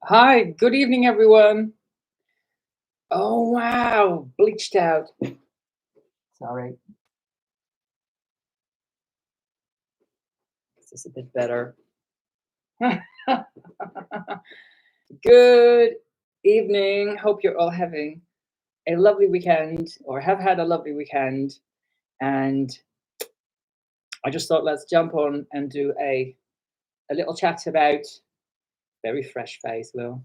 Hi, good evening, everyone. Oh, wow, bleached out. Sorry, is this a bit better? Good evening. Hope you're all having a lovely weekend or have had a lovely weekend. And I just thought let's jump on and do a little chat about very fresh face, Will.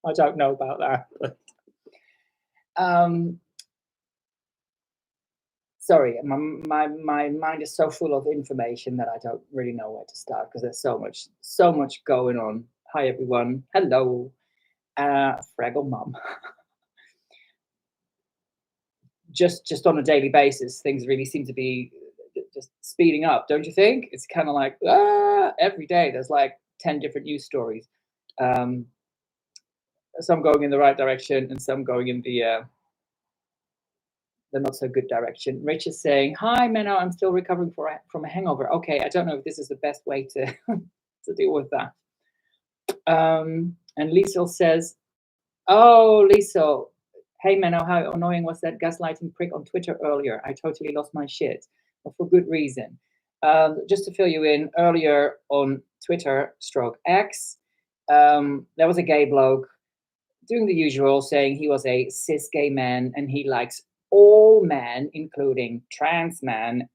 I don't know about that, but um, sorry, my mind is so full of information that I don't really know where to start because there's so much going on. Hi everyone, hello, Fraggle Mum. Just on a daily basis, things really seem to be just speeding up, don't you think? It's kind of like every day there's like 10 different news stories. Um, some going in the right direction and some going in the not so good direction. Rich is saying, "Hi, Menno, I'm still recovering from a hangover." Okay, I don't know if this is the best way to to deal with that. And Liesel says, "Oh, Liesel, hey Menno, how annoying was that gaslighting prick on Twitter earlier? I totally lost my shit, but for good reason." Just to fill you in, earlier on Twitter, stroke X, there was a gay bloke doing the usual, saying he was a cis gay man and he likes all men, including trans men,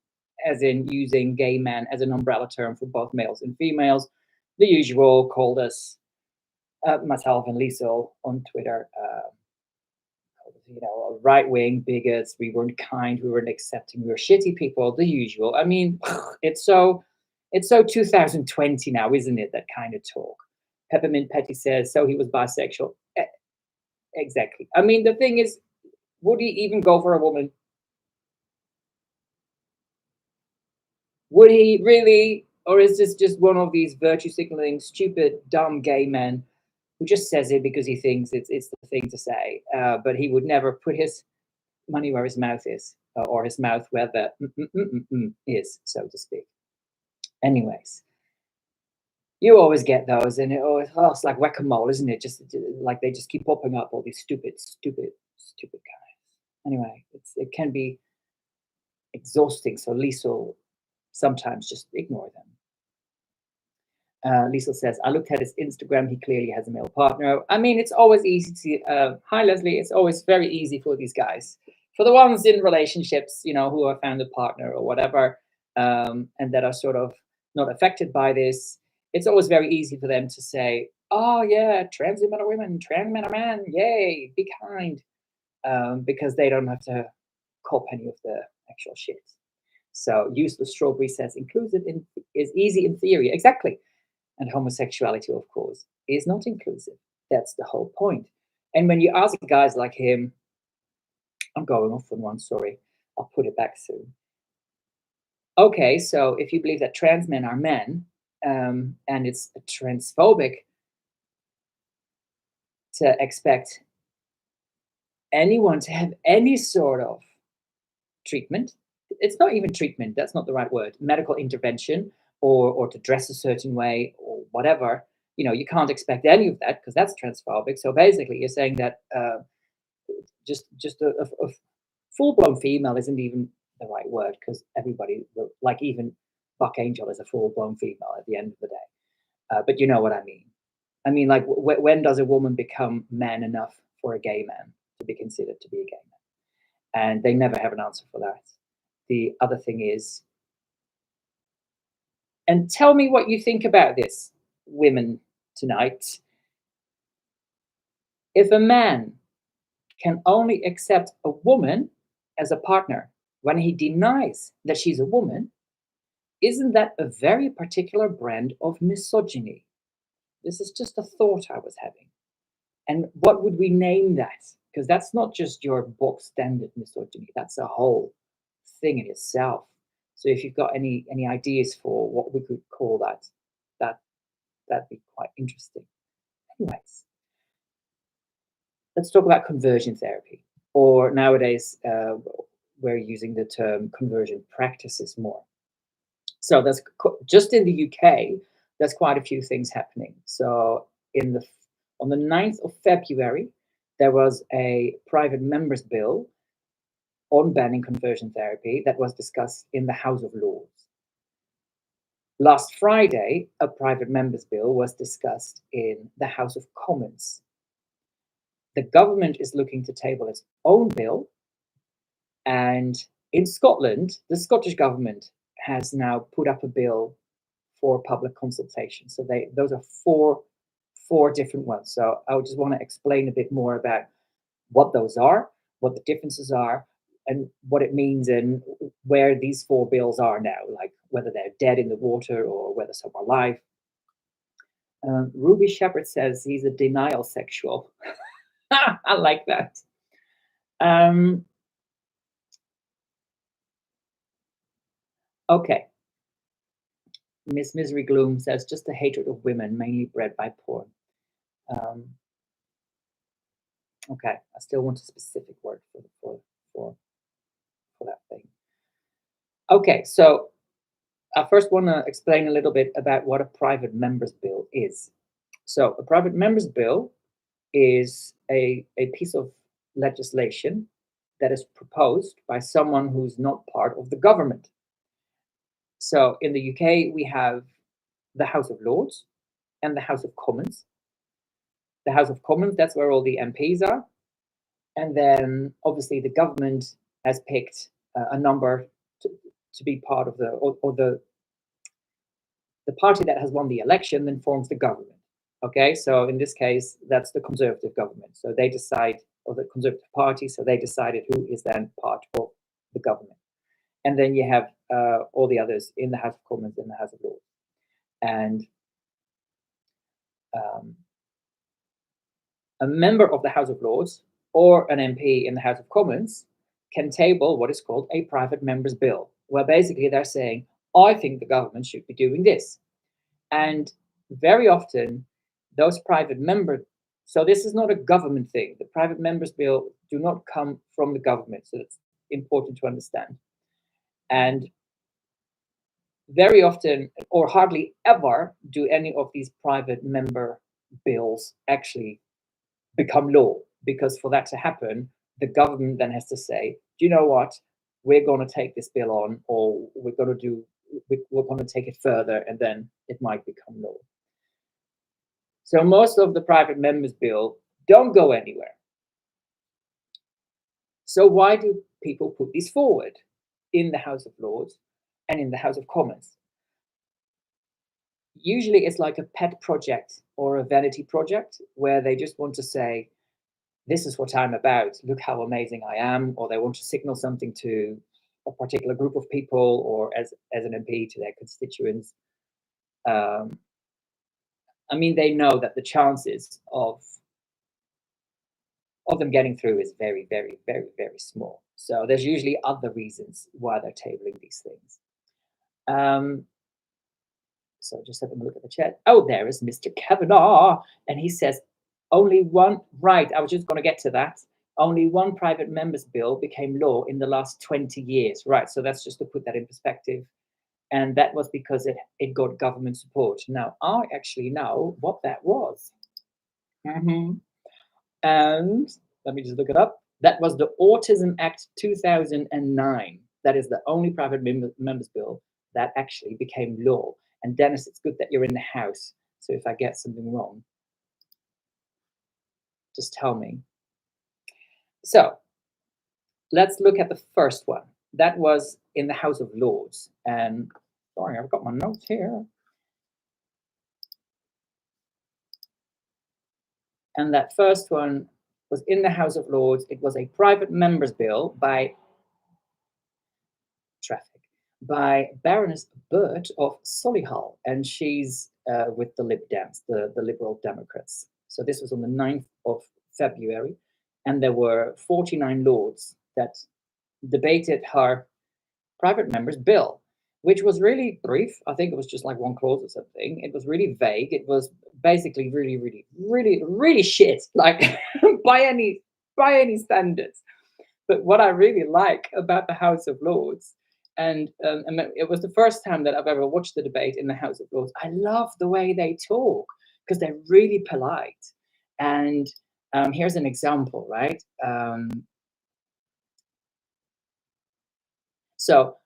as in using gay man as an umbrella term for both males and females. The usual called us, myself and Liesel on Twitter, right wing bigots. We weren't kind, we weren't accepting, we were shitty people. The usual. I mean, it's so 2020 now, isn't it? That kind of talk. Peppermint Petty says, so he was bisexual. Exactly. I mean, the thing is, would he even go for a woman? Would he really? Or is this just one of these virtue signaling, stupid, dumb gay men who just says it because he thinks it's the thing to say? But he would never put his money where his mouth is, or his mouth where the is, so to speak. Anyways, you always get those, and it's like whack a mole, isn't it? Just like they just keep popping up, all these stupid, stupid, stupid guys. Anyway, it can be exhausting. So Liesel sometimes just ignore them. Liesel says, I looked at his Instagram. He clearly has a male partner. I mean, it's always easy to, hi, Leslie. It's always very easy for these guys. For the ones in relationships, who have found a partner or whatever, and that are sort of not affected by this, it's always very easy for them to say, oh, yeah, trans men are women, trans men are men, yay, be kind, because they don't have to cop any of the actual shit. So useless strawberry says inclusive is easy in theory. Exactly. And homosexuality, of course, is not inclusive. That's the whole point. And when you ask guys like him, I'm going off on one, sorry, I'll put it back soon. Okay, so if you believe that trans men are men, and it's transphobic to expect anyone to have any sort of treatment, it's not even treatment, that's not the right word, medical intervention, or to dress a certain way or whatever, you can't expect any of that because that's transphobic. So basically you're saying that just a full-blown female isn't even the right word, because everybody like even Buck Angel is a full-blown female at the end of the day. But you know what I mean. I mean, like, when does a woman become man enough for a gay man to be considered to be a gay man? And they never have an answer for that. The other thing is, and tell me what you think about this, women tonight. If a man can only accept a woman as a partner when he denies that she's a woman, isn't that a very particular brand of misogyny? This is just a thought I was having. And what would we name that? Because that's not just your box standard misogyny, that's a whole thing in itself. So if you've got any ideas for what we could call that, that that'd be quite interesting. Anyways, let's talk about conversion therapy, or nowadays we're using the term conversion practices more. So just in the UK, there's quite a few things happening. So on the 9th of February, there was a private member's bill on banning conversion therapy that was discussed in the House of Lords. Last Friday, a private member's bill was discussed in the House of Commons. The government is looking to table its own bill, and in Scotland, the Scottish government has now put up a bill for public consultation. So those are four different ones. So I just want to explain a bit more about what those are, what the differences are, and what it means and where these four bills are now, like whether they're dead in the water or whether some are alive. Ruby Shepherd says he's a denial sexual. I like that. Okay. Miss Misery Gloom says just a hatred of women, mainly bred by porn. Okay, I still want a specific word for that thing. Okay, so I first want to explain a little bit about what a private member's bill is. So a private member's bill is a piece of legislation that is proposed by someone who's not part of the government. So in the UK, we have the House of Lords and the House of Commons. The House of Commons, that's where all the MPs are. And then obviously the government has picked a number to be part of the party that has won the election then forms the government. Okay, so in this case, that's the Conservative government. So they decide, or the Conservative Party, so they decided who is then part of the government. And then you have all the others in the House of Commons and the House of Lords. And a member of the House of Lords or an MP in the House of Commons can table what is called a private member's bill, where basically they're saying, I think the government should be doing this. And very often, those private members, so this is not a government thing. The private members bill do not come from the government. So it's important to understand. And very often, or hardly ever, do any of these private member bills actually become law. Because for that to happen, the government then has to say, do you know what? We're going to take this bill on, or we're going to take it further, and then it might become law. So most of the private members bill don't go anywhere. So why do people put these forward in the House of Lords and in the House of Commons? Usually it's like a pet project or a vanity project where they just want to say, this is what I'm about, look how amazing I am, or they want to signal something to a particular group of people, or as an MP to their constituents. I mean, they know that the chances of them getting through is very, very, very, very small. So there's usually other reasons why they're tabling these things. So just having a look at the chat. Oh, there is Mr. Kavanaugh, and he says, only one, right, I was just going to get to that. Only one private member's bill became law in the last 20 years. Right, so that's just to put that in perspective. And that was because it got government support. Now, I actually know what that was. And let me just look it up. That was the Autism Act 2009. That is the only private member's bill that actually became law. And Dennis, it's good that you're in the house. So if I get something wrong, just tell me. So let's look at the first one. That was in the House of Lords. And sorry, I've got my notes here. And that first one was in the House of Lords. It was a private member's bill by Baroness Burt of Solihull, and she's with the Lib Dems, the Liberal Democrats. So this was on the 9th of February, and there were 49 lords that debated her private member's bill, which was really brief. I think it was just like one clause or something. It was really vague. It was basically really, really, really, really shit, like by any standards. But what I really like about the House of Lords, and it was the first time that I've ever watched the debate in the House of Lords, I love the way they talk, because they're really polite. And here's an example, right? So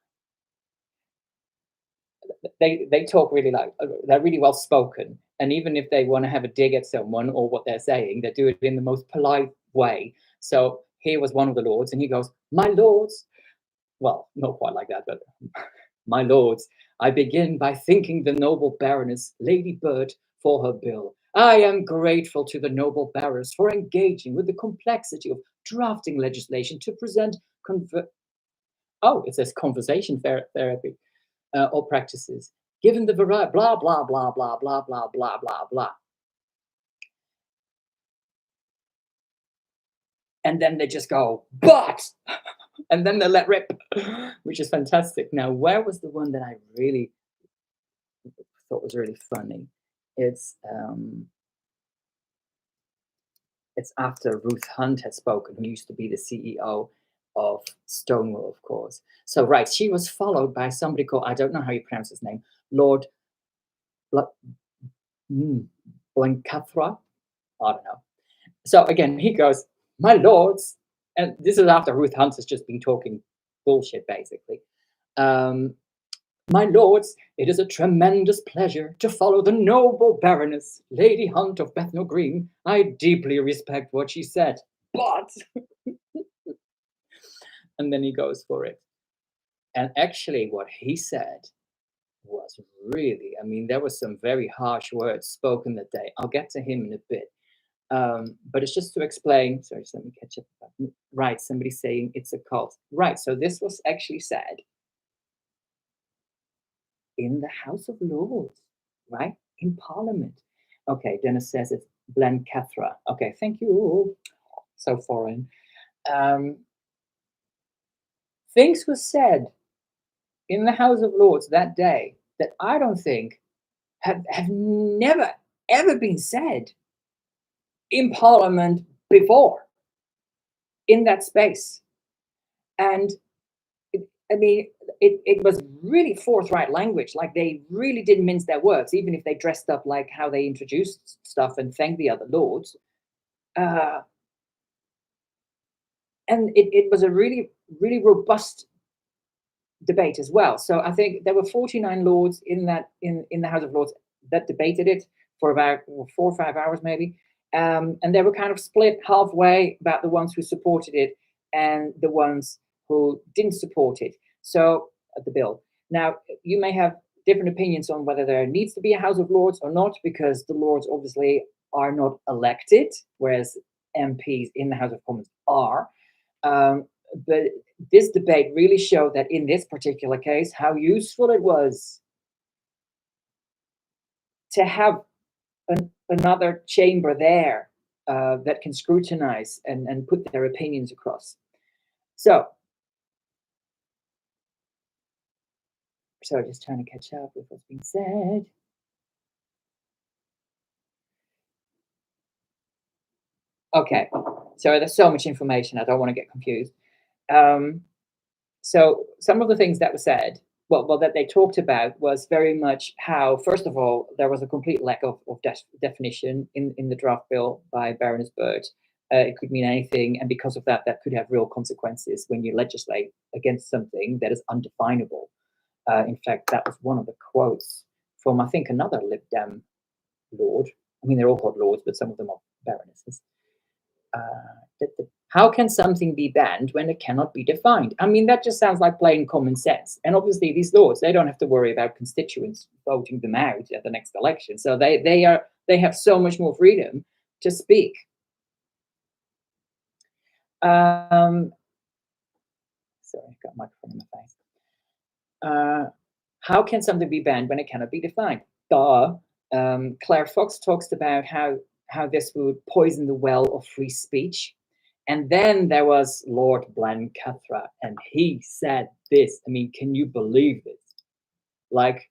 they talk really like they're really well spoken, and even if they want to have a dig at someone or what they're saying, they do it in the most polite way. So here was one of the lords, and he goes, "My lords," well, not quite like that, but "My lords, I begin by thanking the noble Baroness Lady Bird for her bill. I am grateful to the noble Barons for engaging with the complexity of drafting legislation to present oh, it says conversation therapy or practices. Given the variety, blah blah blah blah blah blah blah blah blah, and then they just go, but, and then they let rip, which is fantastic. Now, where was the one that I really thought was really funny? It's um, it's after Ruth Hunt had spoken, who used to be the CEO of Stonewall, of course. So, right, she was followed by somebody called, I don't know how you pronounce his name, Lord Bla- mm, Blencathra. I don't know. So again, he goes, "My lords," and this is after Ruth Hunt has just been talking bullshit, basically. Um, "My lords, it is a tremendous pleasure to follow the noble Baroness, Lady Hunt of Bethnal Green. I deeply respect what she said, but," and then he goes for it. And actually, what he said was really, I mean, there was some very harsh words spoken that day. I'll get to him in a bit. But it's just to explain. Sorry, just let me catch up. Right, somebody saying it's a cult. Right, so this was actually said in the House of Lords, right? In Parliament. Okay, Dennis says it's Blencathra. Okay, thank you. So foreign. Um, things were said in the House of Lords that day that I don't think have never, ever been said in Parliament before in that space. And I mean, it was really forthright language. Like they really didn't mince their words, even if they dressed up like how they introduced stuff and thanked the other lords. Uh, and it was a really, really robust debate as well. So I think there were 49 lords in that in the House of Lords that debated it for about 4 or 5 hours maybe. And they were kind of split halfway about the ones who supported it and the ones who didn't support it. So the bill. Now you may have different opinions on whether there needs to be a House of Lords or not, because the Lords obviously are not elected, whereas MPs in the House of Commons are. But this debate really showed that in this particular case, how useful it was to have another chamber there that can scrutinize and put their opinions across. So, just trying to catch up with what's being said. Okay, so there's so much information, I don't want to get confused. Um, so some of the things that were said, well, that they talked about was very much how, first of all, there was a complete lack of definition in the draft bill by Baroness Bird. It could mean anything, and because of that, that could have real consequences when you legislate against something that is undefinable. In fact, that was one of the quotes from, I think, another Lib Dem lord. I mean, they're all called lords, but some of them are baronesses. How can something be banned when it cannot be defined? I mean, that just sounds like plain common sense. And obviously, these lords, they don't have to worry about constituents voting them out at the next election. So they have so much more freedom to speak. Sorry, I've got a microphone in my face. How can something be banned when it cannot be defined? Duh. Claire Fox talks about how this would poison the well of free speech. And then there was Lord Blencathra, and he said this. I mean, can you believe this? Like,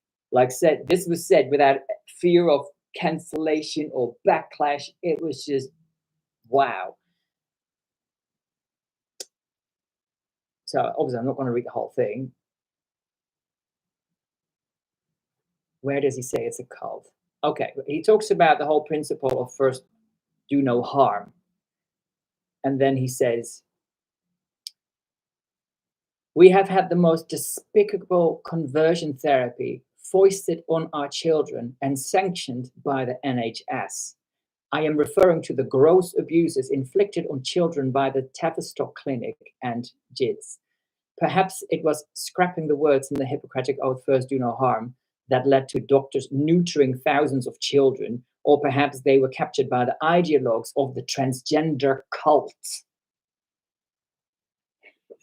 said, this was said without fear of cancellation or backlash. It was just wow. So obviously, I'm not going to read the whole thing. Where does he say it's a cult? Okay, he talks about the whole principle of first do no harm. And then he says, we have had the most despicable conversion therapy foisted on our children and sanctioned by the NHS. I am referring to the gross abuses inflicted on children by the Tavistock Clinic and JIDS. Perhaps it was scrapping the words in the Hippocratic Oath, first do no harm, that led to doctors neutering thousands of children, or perhaps they were captured by the ideologues of the transgender cult.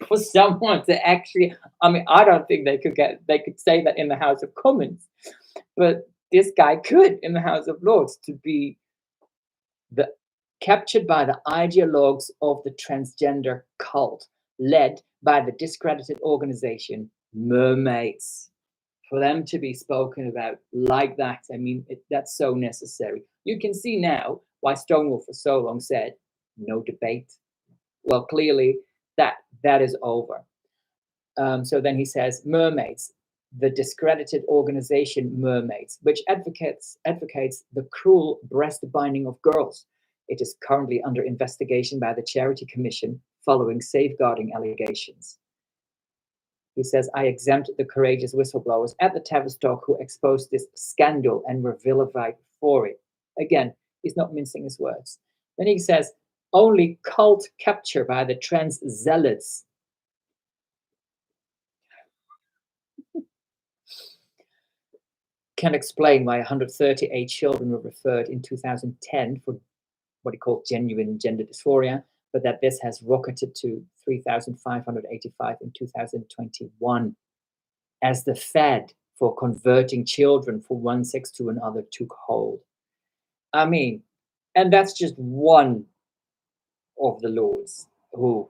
For someone to actually, I mean, I don't think they could say that in the House of Commons, but this guy could in the House of Lords, to be the captured by the ideologues of the transgender cult, led by the discredited organization Mermaids. For them to be spoken about like that, I mean, that's so necessary. You can see now why Stonewall for so long said no debate. Well, clearly that is over. So then he says, Mermaids, the discredited organization Mermaids, which advocates the cruel breast binding of girls. It is currently under investigation by the Charity Commission following safeguarding allegations. He says, I exempt the courageous whistleblowers at the Tavistock who exposed this scandal and were vilified for it. Again, he's not mincing his words. Then he says, only cult capture by the trans zealots can explain why 138 children were referred in 2010 for what he called genuine gender dysphoria, but that this has rocketed to 3,585 in 2021 as the fad for converting children from one sex to another took hold. I mean, and that's just one of the lords who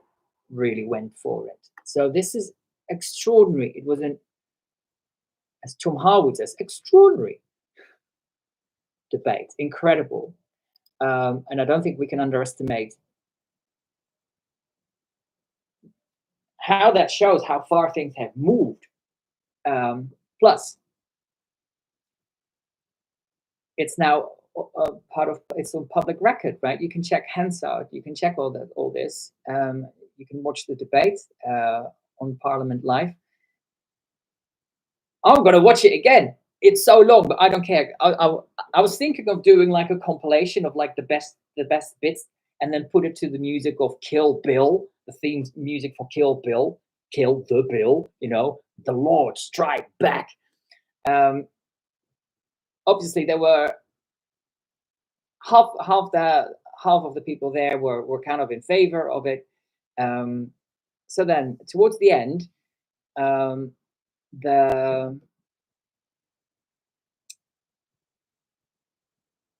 really went for it. So this is extraordinary. It was as Tom Harwood says, extraordinary debate, incredible. And I don't think we can underestimate how that shows how far things have moved. Plus, it's now part of, it's on public record, right? You can check Hansard, you can check all this. You can watch the debate on Parliament Live. I'm gonna watch it again. It's so long, but I don't care. I was thinking of doing like a compilation of like the best bits, and then put it to the music of Kill Bill, the theme music for Kill Bill, Kill the Bill. You know, the Lord strike back. Obviously, there were half of the people there were kind of in favor of it. So then, towards the end,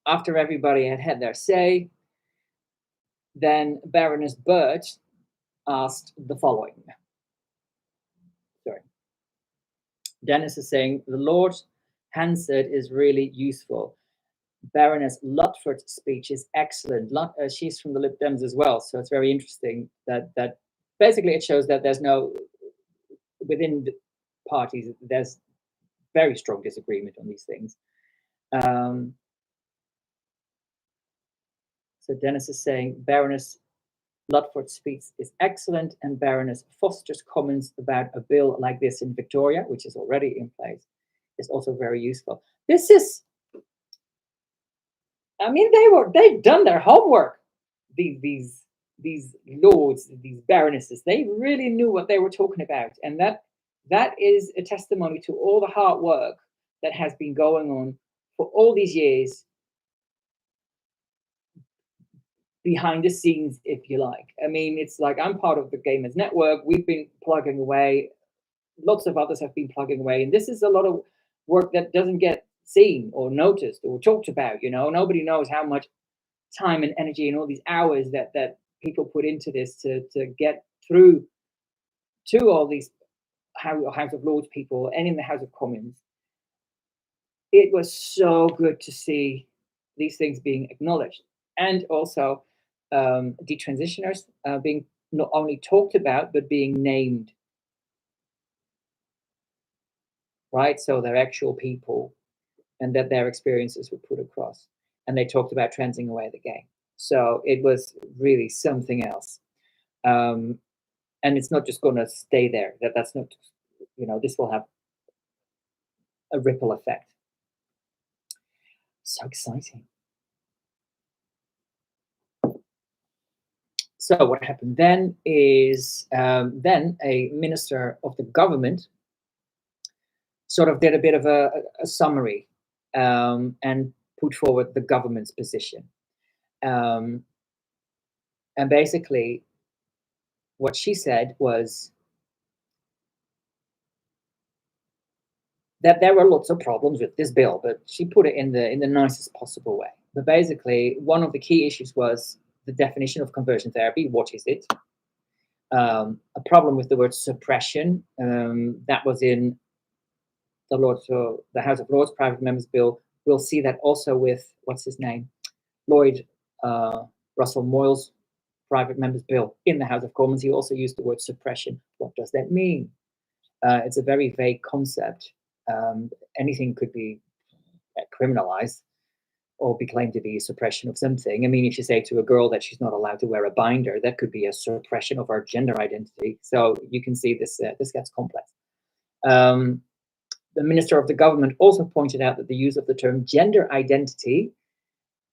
after everybody had had their say, then Baroness Birch asked the following. Sorry. Dennis is saying, the Lord Hansard is really useful. Baroness Ludford's speech is excellent. She's from the Lib Dems as well, so it's very interesting that basically it shows that there's no, within the parties, there's very strong disagreement on these things. So Dennis is saying Baroness Ludford's speech is excellent, and Baroness Foster's comments about a bill like this in Victoria, which is already in place, is also very useful. This is, I mean, they've done their homework. These lords, these baronesses, they really knew what they were talking about, and that is a testimony to all the hard work that has been going on for all these years behind the scenes, if you like. I mean, it's like I'm part of the Gamers Network. We've been plugging away. Lots of others have been plugging away, and this is a lot of work that doesn't get seen or noticed or talked about. You know, nobody knows how much time and energy and all these hours that people put into this to get through to all these House of Lords people and in the House of Commons. It was so good to see these things being acknowledged, and also detransitioners being not only talked about but being named. Right, so they're actual people, and that their experiences were put across. And they talked about transing away the gay. So it was really something else. Um, and it's not just going to stay there. That's not, this will have a ripple effect. So exciting. So what happened then is then a minister of the government sort of did a bit of a summary and put forward the government's position. And basically, what she said was that there were lots of problems with this bill, but she put it in the nicest possible way. But basically, one of the key issues was the definition of conversion therapy. What is it? A problem with the word suppression. That was in the House of Lords Private Members Bill. We'll see that also with, what's his name? Russell-Moyle's Private Members Bill in the House of Commons. He also used the word suppression. What does that mean? It's a very vague concept. Anything could be criminalized or be claimed to be a suppression of something. I mean, if you say to a girl that she's not allowed to wear a binder, that could be a suppression of her gender identity. So you can see this gets complex. The minister of the government also pointed out that the use of the term gender identity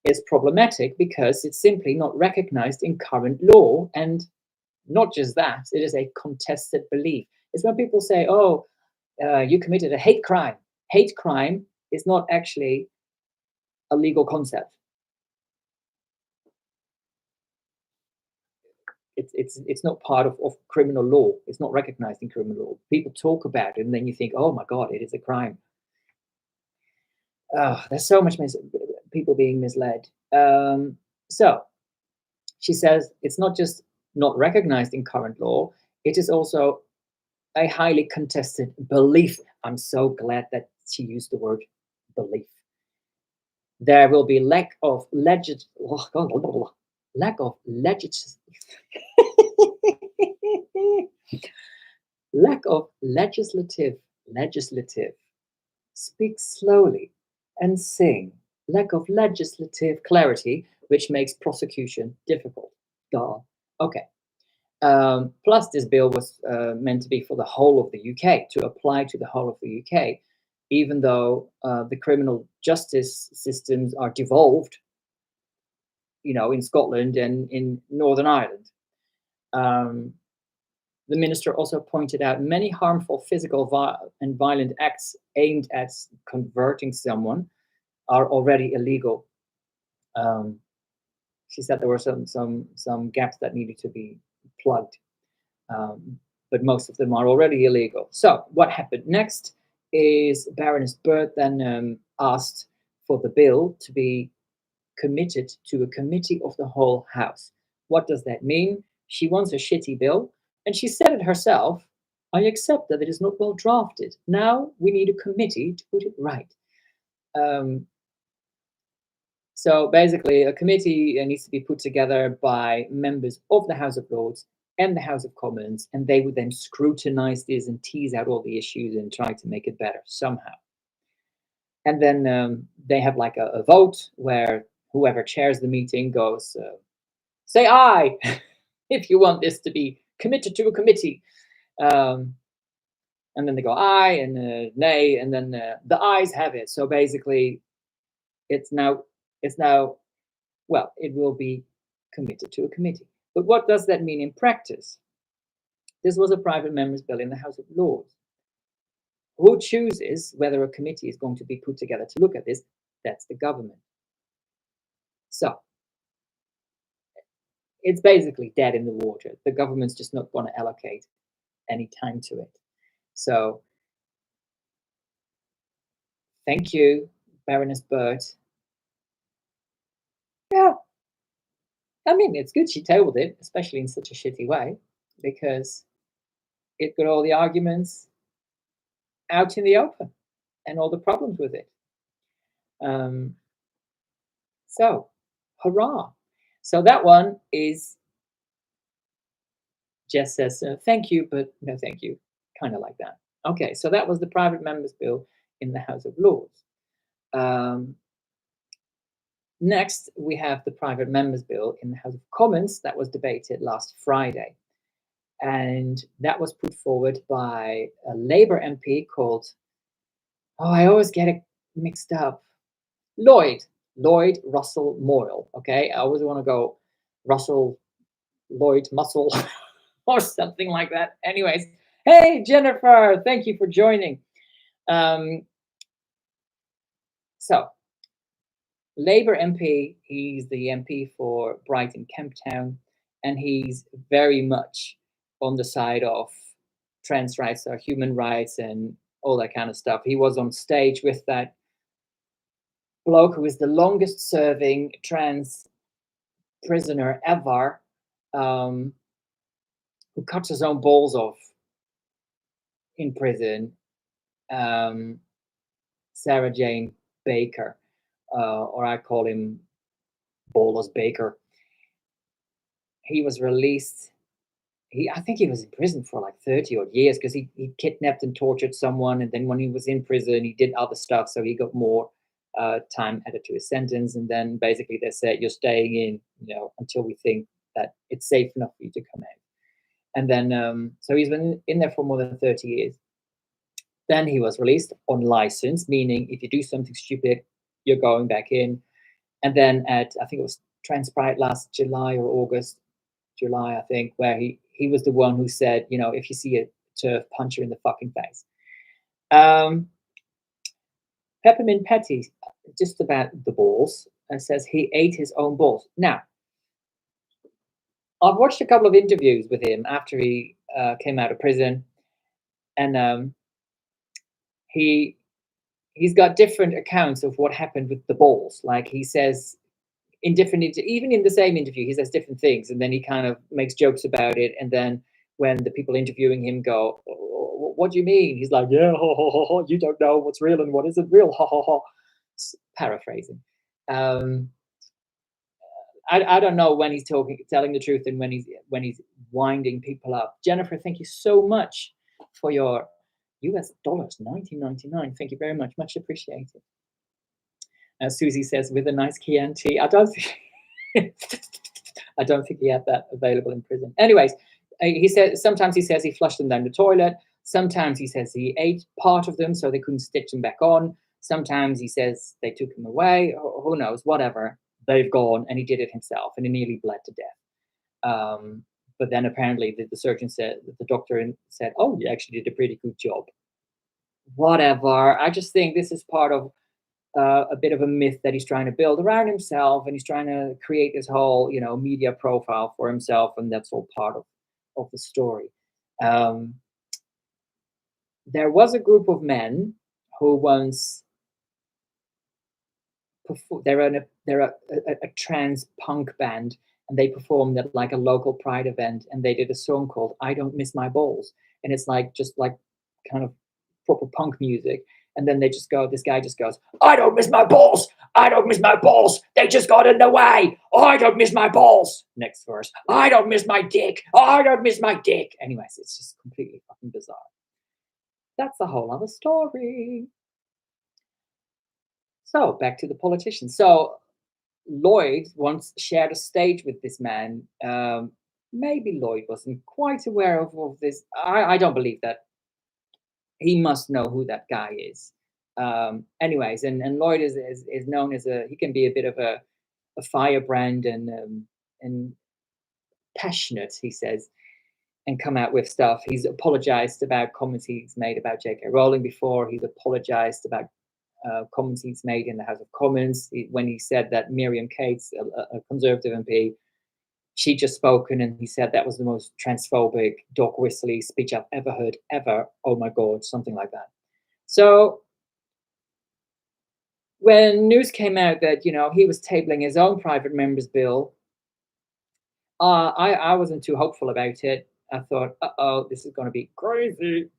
is problematic because it's simply not recognized in current law. And not just that, it is a contested belief. It's when people say, oh, you committed a hate crime. Hate crime is not actually a legal concept. It's not part of criminal law. It's not recognized in criminal law. People talk about it, and then you think, oh my God, it is a crime. There's so much people being misled. So she says it's not just not recognized in current law, it is also a highly contested belief. I'm so glad that she used the word belief. There will be lack of legislative speak slowly and sing, lack of legislative clarity, which makes prosecution difficult. Duh. Okay. Plus, this bill was meant to be for the whole of the UK, to apply to the whole of the UK, even though the criminal justice systems are devolved, in Scotland and in Northern Ireland. The minister also pointed out many harmful physical and violent acts aimed at converting someone are already illegal. She said there were some gaps that needed to be plugged, but most of them are already illegal. So what happened next is Baroness Bird then asked for the bill to be committed to a committee of the whole House. What does that mean? She wants a shitty bill, and she said it herself. I accept that it is not well drafted. Now we need a committee to put it right. So basically, a committee needs to be put together by members of the House of Lords and the House of Commons, and they would then scrutinize this and tease out all the issues and try to make it better somehow. And then they have like a vote where whoever chairs the meeting goes, say aye if you want this to be committed to a committee. And then they go aye and nay, and then the ayes have it. So basically, it's now, well, it will be committed to a committee. But what does that mean in practice? This was a private member's bill in the House of Lords. Who chooses whether a committee is going to be put together to look at this? That's the government. So it's basically dead in the water. The government's just not going to allocate any time to it. So thank you, Baroness Bird. Yeah, I mean, it's good she tabled it, especially in such a shitty way, because it got all the arguments out in the open and all the problems with it. So, hurrah. So that one is just says, thank you, but no thank you, kind of like that. Okay, so that was the private members bill in the House of Lords. Next, we have the private members bill in the House of Commons that was debated last Friday. And that was put forward by a Labour MP called, oh, I always get it mixed up, Lloyd Russell-Moyle. Okay, I always want to go Russell Lloyd Muscle or something like that. Anyways, hey Jennifer, thank you for joining. So Labour MP, he's the MP for Brighton Kemptown, and he's very much on the side of trans rights or human rights and all that kind of stuff. He was on stage with that bloke who is the longest serving trans prisoner ever, who cuts his own balls off in prison, Sarah Jane Baker, or I call him Ballless Baker. He was released. I think he was in prison for like 30 odd years because he kidnapped and tortured someone, and then when he was in prison, he did other stuff, so he got more time added to his sentence. And then basically they said, you're staying in, until we think that it's safe enough for you to come out. And then so he's been in there for more than 30 years. Then he was released on license, meaning if you do something stupid, you're going back in. And then I think it was transpired last July or August, July, I think, where he was the one who said, if you see a turf, punch her in the fucking face. Peppermint Patty, just about the balls, and says he ate his own balls. Now, I've watched a couple of interviews with him after he came out of prison, and he's got different accounts of what happened with the balls. Like he says in different, even in the same interview, he says different things, and then he kind of makes jokes about it. And then when the people interviewing him go, oh, "What do you mean?" He's like, "Yeah, ho, ho, ho, ho. You don't know what's real and what isn't real." Ha ha ha. Paraphrasing. I don't know when he's telling the truth, and when he's winding people up. Jennifer, thank you so much for your US dollars, $19.99. Thank you very much, much appreciated. Susie says, with a nice Chianti. I don't think he had that available in prison. Anyways, he says sometimes he flushed them down the toilet. Sometimes he says he ate part of them so they couldn't stitch them back on. Sometimes he says they took him away. Who knows? Whatever. They've gone, and he did it himself, and he nearly bled to death. But then apparently the surgeon said, the doctor said, "Oh, you actually did a pretty good job." Whatever. I just think this is part of a bit of a myth that he's trying to build around himself, and he's trying to create this whole, media profile for himself, and that's all part of the story. There was a group of men who once they're a trans punk band, and they performed at like a local pride event, and they did a song called "I Don't Miss My Balls," and it's like just like kind of proper punk music. And then this guy just goes, "I don't miss my balls. I don't miss my balls. They just got in the way. Oh, I don't miss my balls." Next verse, "I don't miss my dick. Oh, I don't miss my dick." Anyways, it's just completely fucking bizarre. That's a whole other story. So back to the politician. So Lloyd once shared a stage with this man. Maybe Lloyd wasn't quite aware of this. I don't believe that. He must know who that guy is. Anyways, and Lloyd is known as he can be a bit of a firebrand and passionate, he says, and come out with stuff. He's apologized about comments he's made about J.K. Rowling before. He's apologized about comments he's made in the House of Commons when he said that Miriam Cates, a Conservative MP, she just spoken, and he said that was the most transphobic, dog whistly speech I've ever heard, ever. Oh my God, something like that. So when news came out that he was tabling his own private members bill, I wasn't too hopeful about it. I thought, this is going to be crazy.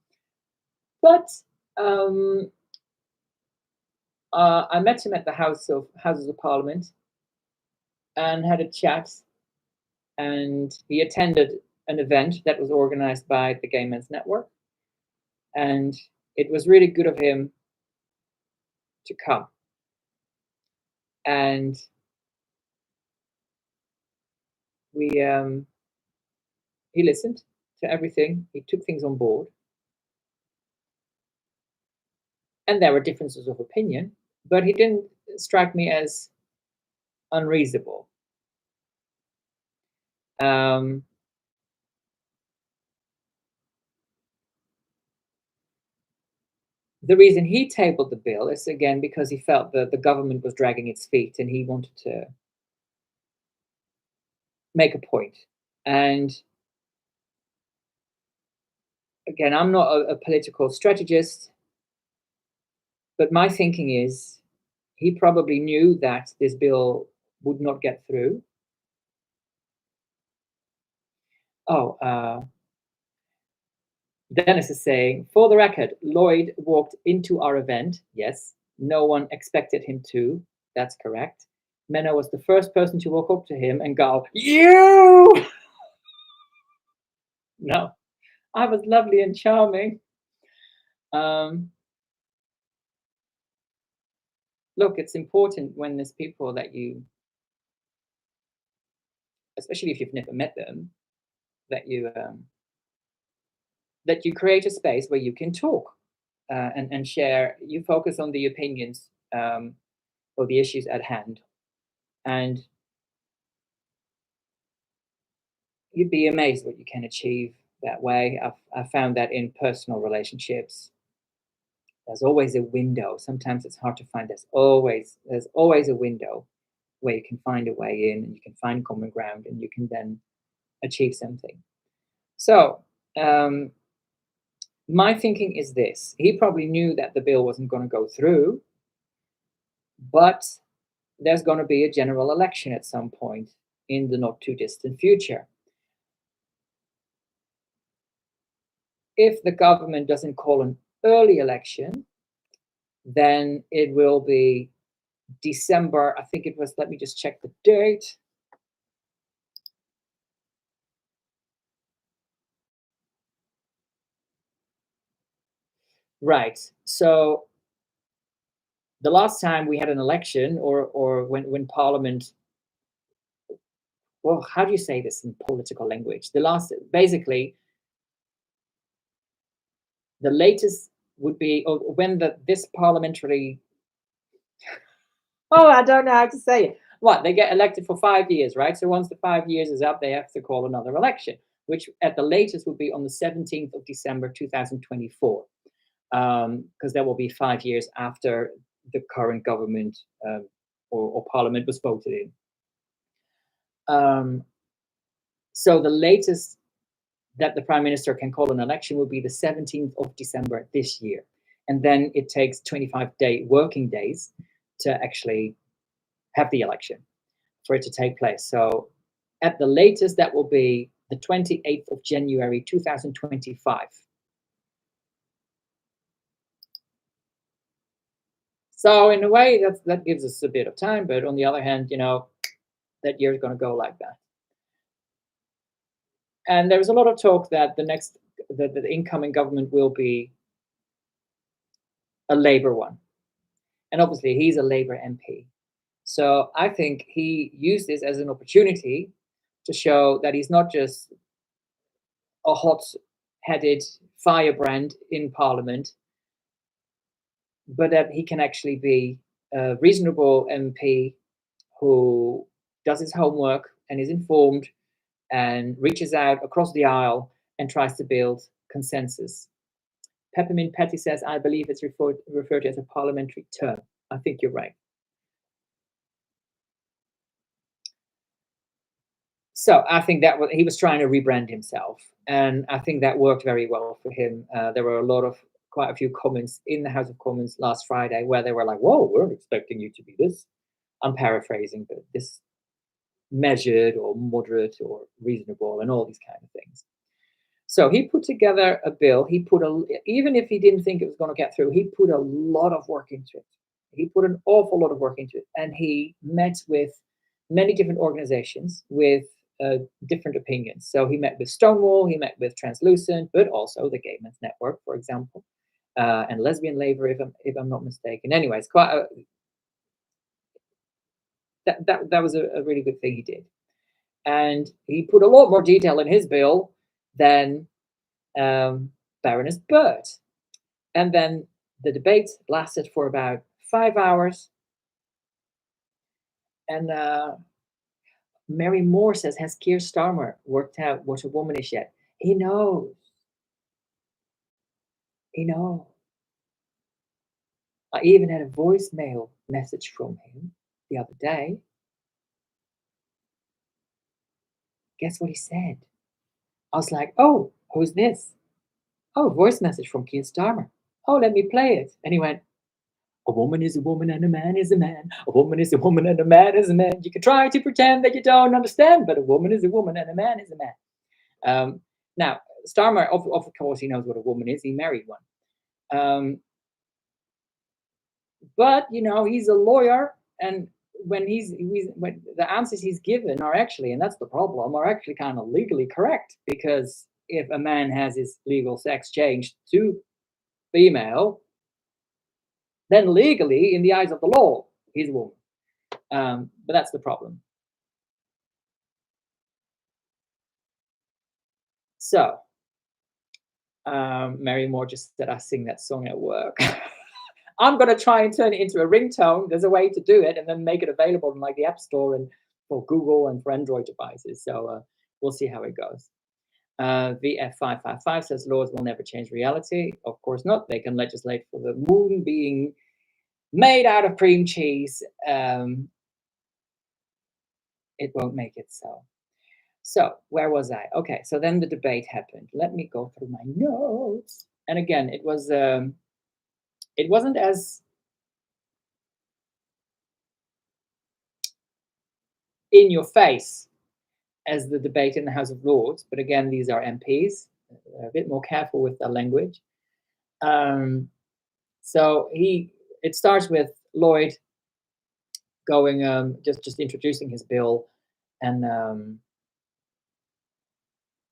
But I met him at the Houses of Parliament and had a chat, and he attended an event that was organized by the Gay Men's Network, and it was really good of him to come. And we he listened to everything. He took things on board, and there were differences of opinion, but he didn't strike me as unreasonable. Um, the reason he tabled the bill is again because he felt that the government was dragging its feet, and he wanted to make a point. And again, I'm not a political strategist, but my thinking is he probably knew that this bill would not get through. Oh, Dennis is saying, for the record, Lloyd walked into our event. Yes, no one expected him to. That's correct. Menno was the first person to walk up to him and go, "You!" No, I was lovely and charming. Um, Look, it's important when there's people that you, especially if you've never met them, that you create a space where you can talk and share. You focus on the opinions or the issues at hand, and you'd be amazed what you can achieve that way. I've found that in personal relationships, there's always a window. Sometimes it's hard to find. There's always a window where you can find a way in, and you can find common ground, and you can then achieve something. So my thinking is this: he probably knew that the bill wasn't going to go through, but there's going to be a general election at some point in the not too distant future. If the government doesn't call an early election, then it will be December. I think it was, let me just check the date. Right. So the last time we had an election, or when Parliament, well, how do you say this in political language? The last, basically, the latest would be, or when this parliamentary, oh, I don't know how to say it. What, they get elected for 5 years, right? So once the 5 years is up, they have to call another election, which at the latest would be on the 17th of December 2024, because that will be 5 years after the current government or parliament was voted in. Um, so the latest that the prime minister can call an election will be the 17th of December this year. And then it takes 25 working days to actually have the election for it to take place. So at the latest, that will be the 28th of January 2025. So in a way, that gives us a bit of time. But on the other hand, that year is going to go like that. And there's a lot of talk that the incoming government will be a Labour one. And obviously, he's a Labour MP. So I think he used this as an opportunity to show that he's not just a hot-headed firebrand in Parliament, but that he can actually be a reasonable MP who does his homework and is informed and reaches out across the aisle and tries to build consensus. Peppermint Patty says, I believe it's referred to as a parliamentary term. I think you're right. So I think that he was trying to rebrand himself, and I think that worked very well for him. There were quite a few comments in the House of Commons last Friday where they were like, "Whoa, we're expecting you to be this." I'm paraphrasing, but this measured or moderate or reasonable and all these kind of things. So he put together a bill. Even if he didn't think it was going to get through, he put a lot of work into it. He put an awful lot of work into it, and he met with many different organizations with different opinions. So he met with Stonewall, he met with Translucent, but also the Gay Men's Network, for example, and Lesbian Labour, if I'm not mistaken. Anyways, that was a really good thing he did. And he put a lot more detail in his bill than Baroness Bird. And then the debate lasted for about 5 hours. And Mary Moore says, has Keir Starmer worked out what a woman is yet? He knows. He knows. I even had a voicemail message from him the other day. Guess what he said? I was like, oh, who's this? Oh, voice message from Keir Starmer. Oh, let me play it. And he went, a woman is a woman and a man is a man. A woman is a woman and a man is a man. You can try to pretend that you don't understand, but a woman is a woman and a man is a man. Now, Starmer, of course, he knows what a woman is. He married one. But, you know, he's a lawyer, and when the answers he's given are actually, and that's the problem, are actually kind of legally correct, because if a man has his legal sex changed to female, then legally, in the eyes of the law, he's a woman. But that's the problem. So, Mary Moore just said, I sing that song at work. I'm going to try and turn it into a ringtone. There's a way to do it, and then make it available in like the App Store and for Google and for Android devices. So we'll see how it goes. VF555 says laws will never change reality. Of course not. They can legislate for the moon being made out of cream cheese. It won't make it so. So where was I? Okay, so then the debate happened. Let me go through my notes. And again, it wasn't as in your face as the debate in the House of Lords, but again, these are MPs. They're a bit more careful with their language. So it starts with Lloyd going just introducing his bill, and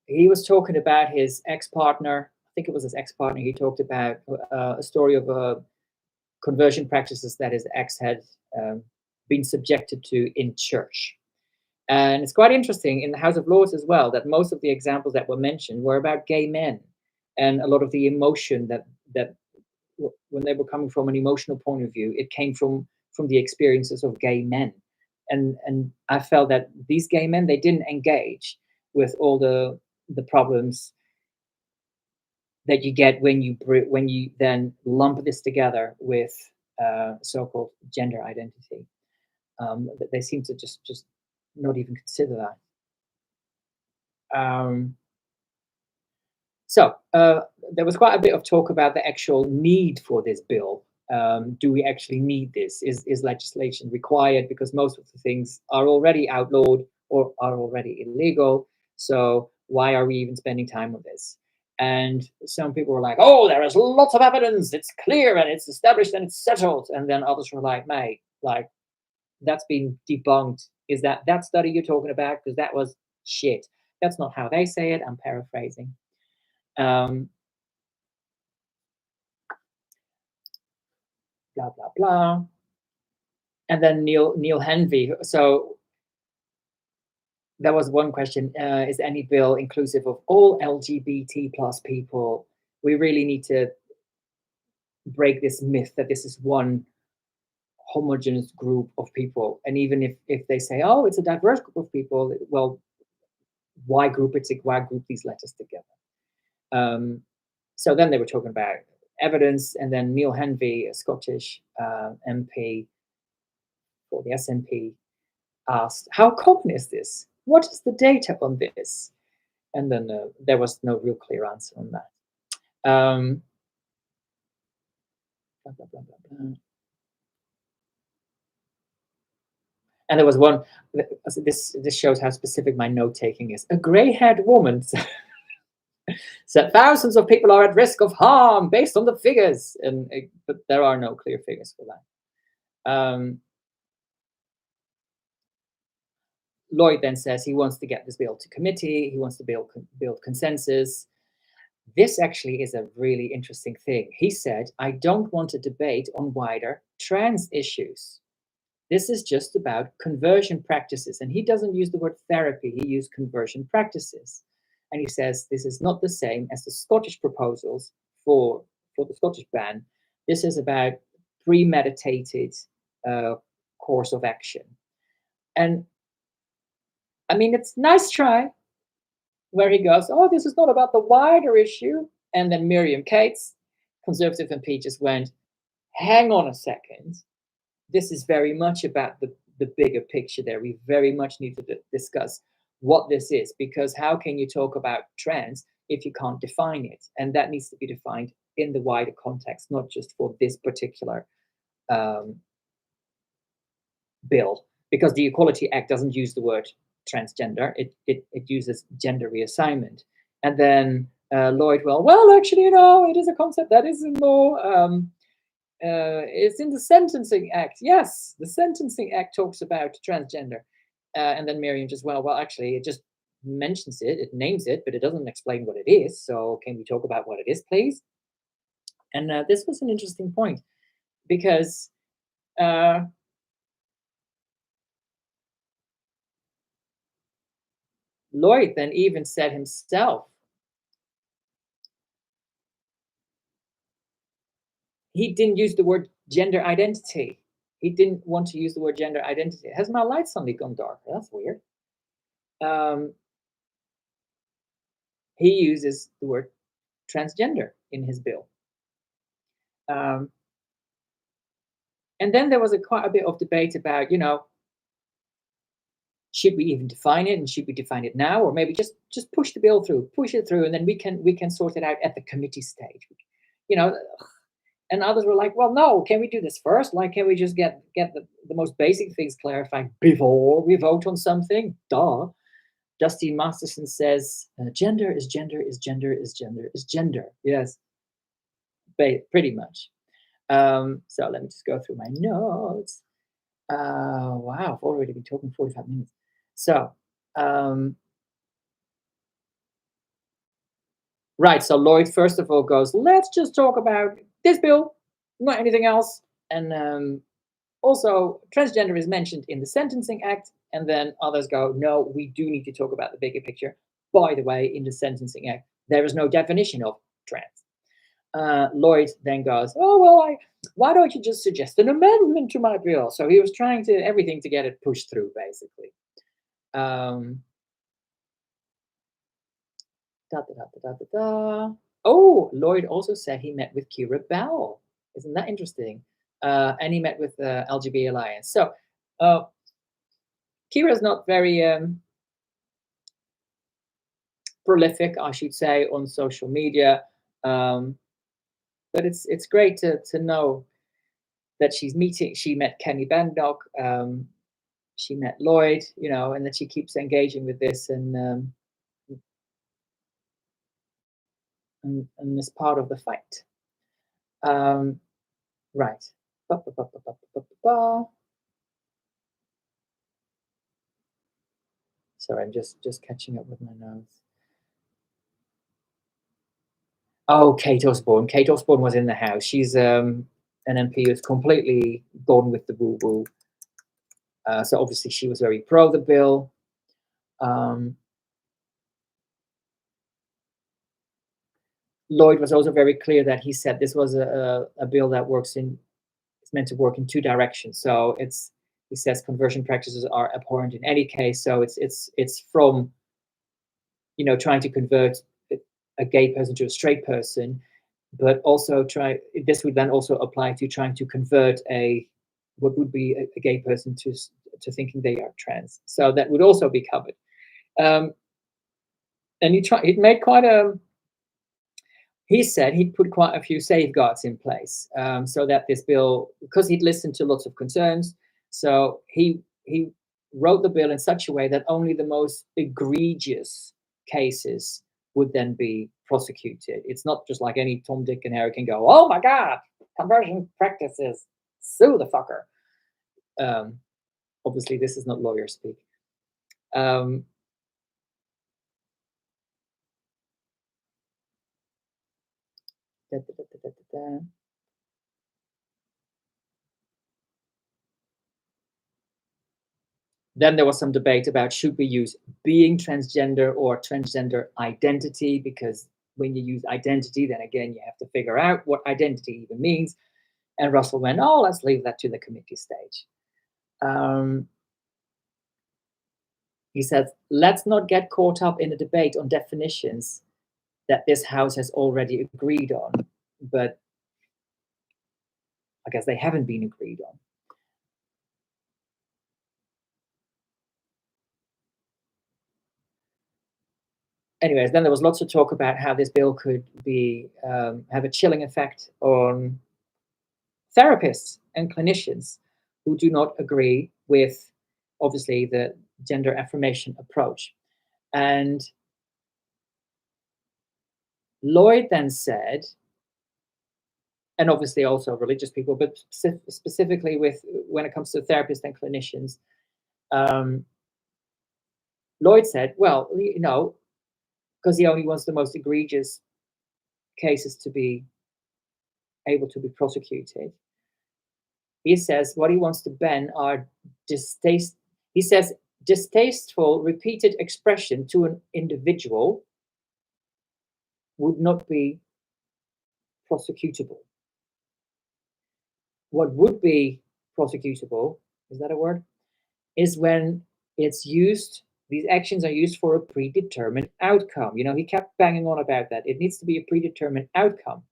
he was talking about his ex-partner. I think it was his ex-partner. He talked about a story of conversion practices that his ex had been subjected to in church. And it's quite interesting in the House of Lords as well that most of the examples that were mentioned were about gay men, and a lot of the emotion that when they were coming from an emotional point of view, it came from the experiences of gay men. And I felt that these gay men, they didn't engage with all the problems that you get when you then lump this together with so-called gender identity. They seem to just not even consider that. So there was quite a bit of talk about the actual need for this bill. Do we actually need this? Is legislation required? Because most of the things are already outlawed or are already illegal. So why are we even spending time on this? And some people were like, oh, there is lots of evidence. It's clear and it's established and it's settled. And then others were like, mate, like, that's been debunked. Is that study you're talking about? Because that was shit. That's not how they say it. I'm paraphrasing. Blah blah blah. And then Neil Henvey. So there was one question: is any bill inclusive of all LGBT plus people? We really need to break this myth that this is one homogeneous group of people. And even if they say, oh, it's a diverse group of people, well, why group these letters together? So then they were talking about evidence, and then Neil Henvey, a Scottish MP for the SNP, asked, how common is this? What is the data on this? And then there was no real clear answer on that. Blah, blah, blah, blah, blah. And there was one, this shows how specific my note-taking is. A grey-haired woman said thousands of people are at risk of harm based on the figures. But there are no clear figures for that. Lloyd then says he wants to get this bill to committee. He wants to build consensus. This actually is a really interesting thing. He said, I don't want a debate on wider trans issues. This is just about conversion practices. And he doesn't use the word therapy, he used conversion practices. And he says this is not the same as the Scottish proposals for the Scottish ban. This is about premeditated course of action. And I mean, it's nice try where he goes, oh, this is not about the wider issue. And then Miriam Cates, Conservative MP, just went, hang on a second. This is very much about the bigger picture there. We very much need to discuss what this is, because how can you talk about trans if you can't define it? And that needs to be defined in the wider context, not just for this particular bill, because the Equality Act doesn't use the word transgender. It uses gender reassignment. And then Lloyd, well, actually, it is a concept that is in law. It's in the Sentencing Act. Yes, the Sentencing Act talks about transgender. And then Miriam just, well, actually, it just mentions it, it names it, but it doesn't explain what it is. So can we talk about what it is, please? And this was an interesting point, because Lloyd then even said himself, he didn't use the word gender identity. He didn't want to use the word gender identity. Has my light suddenly gone dark? That's weird. He uses the word transgender in his bill. And then there was quite a bit of debate about, should we even define it, and should we define it now, or maybe just push the bill through, push it through, and then we can sort it out at the committee stage. And others were like, well, no, can we do this first? Like, can we just get the most basic things clarified before we vote on something? Duh. Justine Masterson says, gender is gender is gender is gender is gender. Yes, pretty much. So let me just go through my notes. Wow, I've already been talking 45 minutes. So, right, so Lloyd, first of all, goes, let's just talk about this bill, not anything else. And also, transgender is mentioned in the Sentencing Act. And then others go, no, we do need to talk about the bigger picture. By the way, in the Sentencing Act, there is no definition of trans. Lloyd then goes, oh, well, why don't you just suggest an amendment to my bill? So he was trying everything to get it pushed through, basically. Oh, Lloyd also said he met with Kira Bell. Isn't that interesting? And he met with the LGBT Alliance. So Kira is not very prolific, I should say, on social media. But it's great to know that she met Kenny Bandok, she met Lloyd, and that she keeps engaging with this and is part of the fight. Right. Sorry, I'm just catching up with my notes. Oh, Kate Osborne. Kate Osborne was in the House. She's an MP who's completely gone with the woo-woo. So obviously she was very pro the bill. Lloyd was also very clear that he said this was a bill that it's meant to work in two directions. So he says conversion practices are abhorrent in any case. So it's from trying to convert a gay person to a straight person, but also this would then also apply to trying to convert what would be a gay person to thinking they are trans. So that would also be covered. And it made he said he'd put quite a few safeguards in place so that this bill, because he'd listened to lots of concerns, so he wrote the bill in such a way that only the most egregious cases would then be prosecuted. It's not just like any Tom, Dick, and Harry can go, oh my God, conversion practices, sue the fucker. Obviously, this is not lawyer speak. Then there was some debate about should we use being transgender or transgender identity, because when you use identity, then again, you have to figure out what identity even means. And Russell went, oh, let's leave that to the committee stage. He said, let's not get caught up in a debate on definitions that this House has already agreed on, but I guess they haven't been agreed on. Anyways, then there was lots of talk about how this bill could be have a chilling effect on therapists and clinicians who do not agree with, obviously, the gender affirmation approach. And Lloyd then said, and obviously also religious people, but specifically with when it comes to therapists and clinicians, Lloyd said, well, you know, because he only wants the most egregious cases to be able to be prosecuted. He says what he wants to ban are he says distasteful repeated expression to an individual would not be prosecutable. What would be prosecutable, is that a word? Is when it's used, these actions are used for a predetermined outcome. You know, he kept banging on about that. It needs to be a predetermined outcome.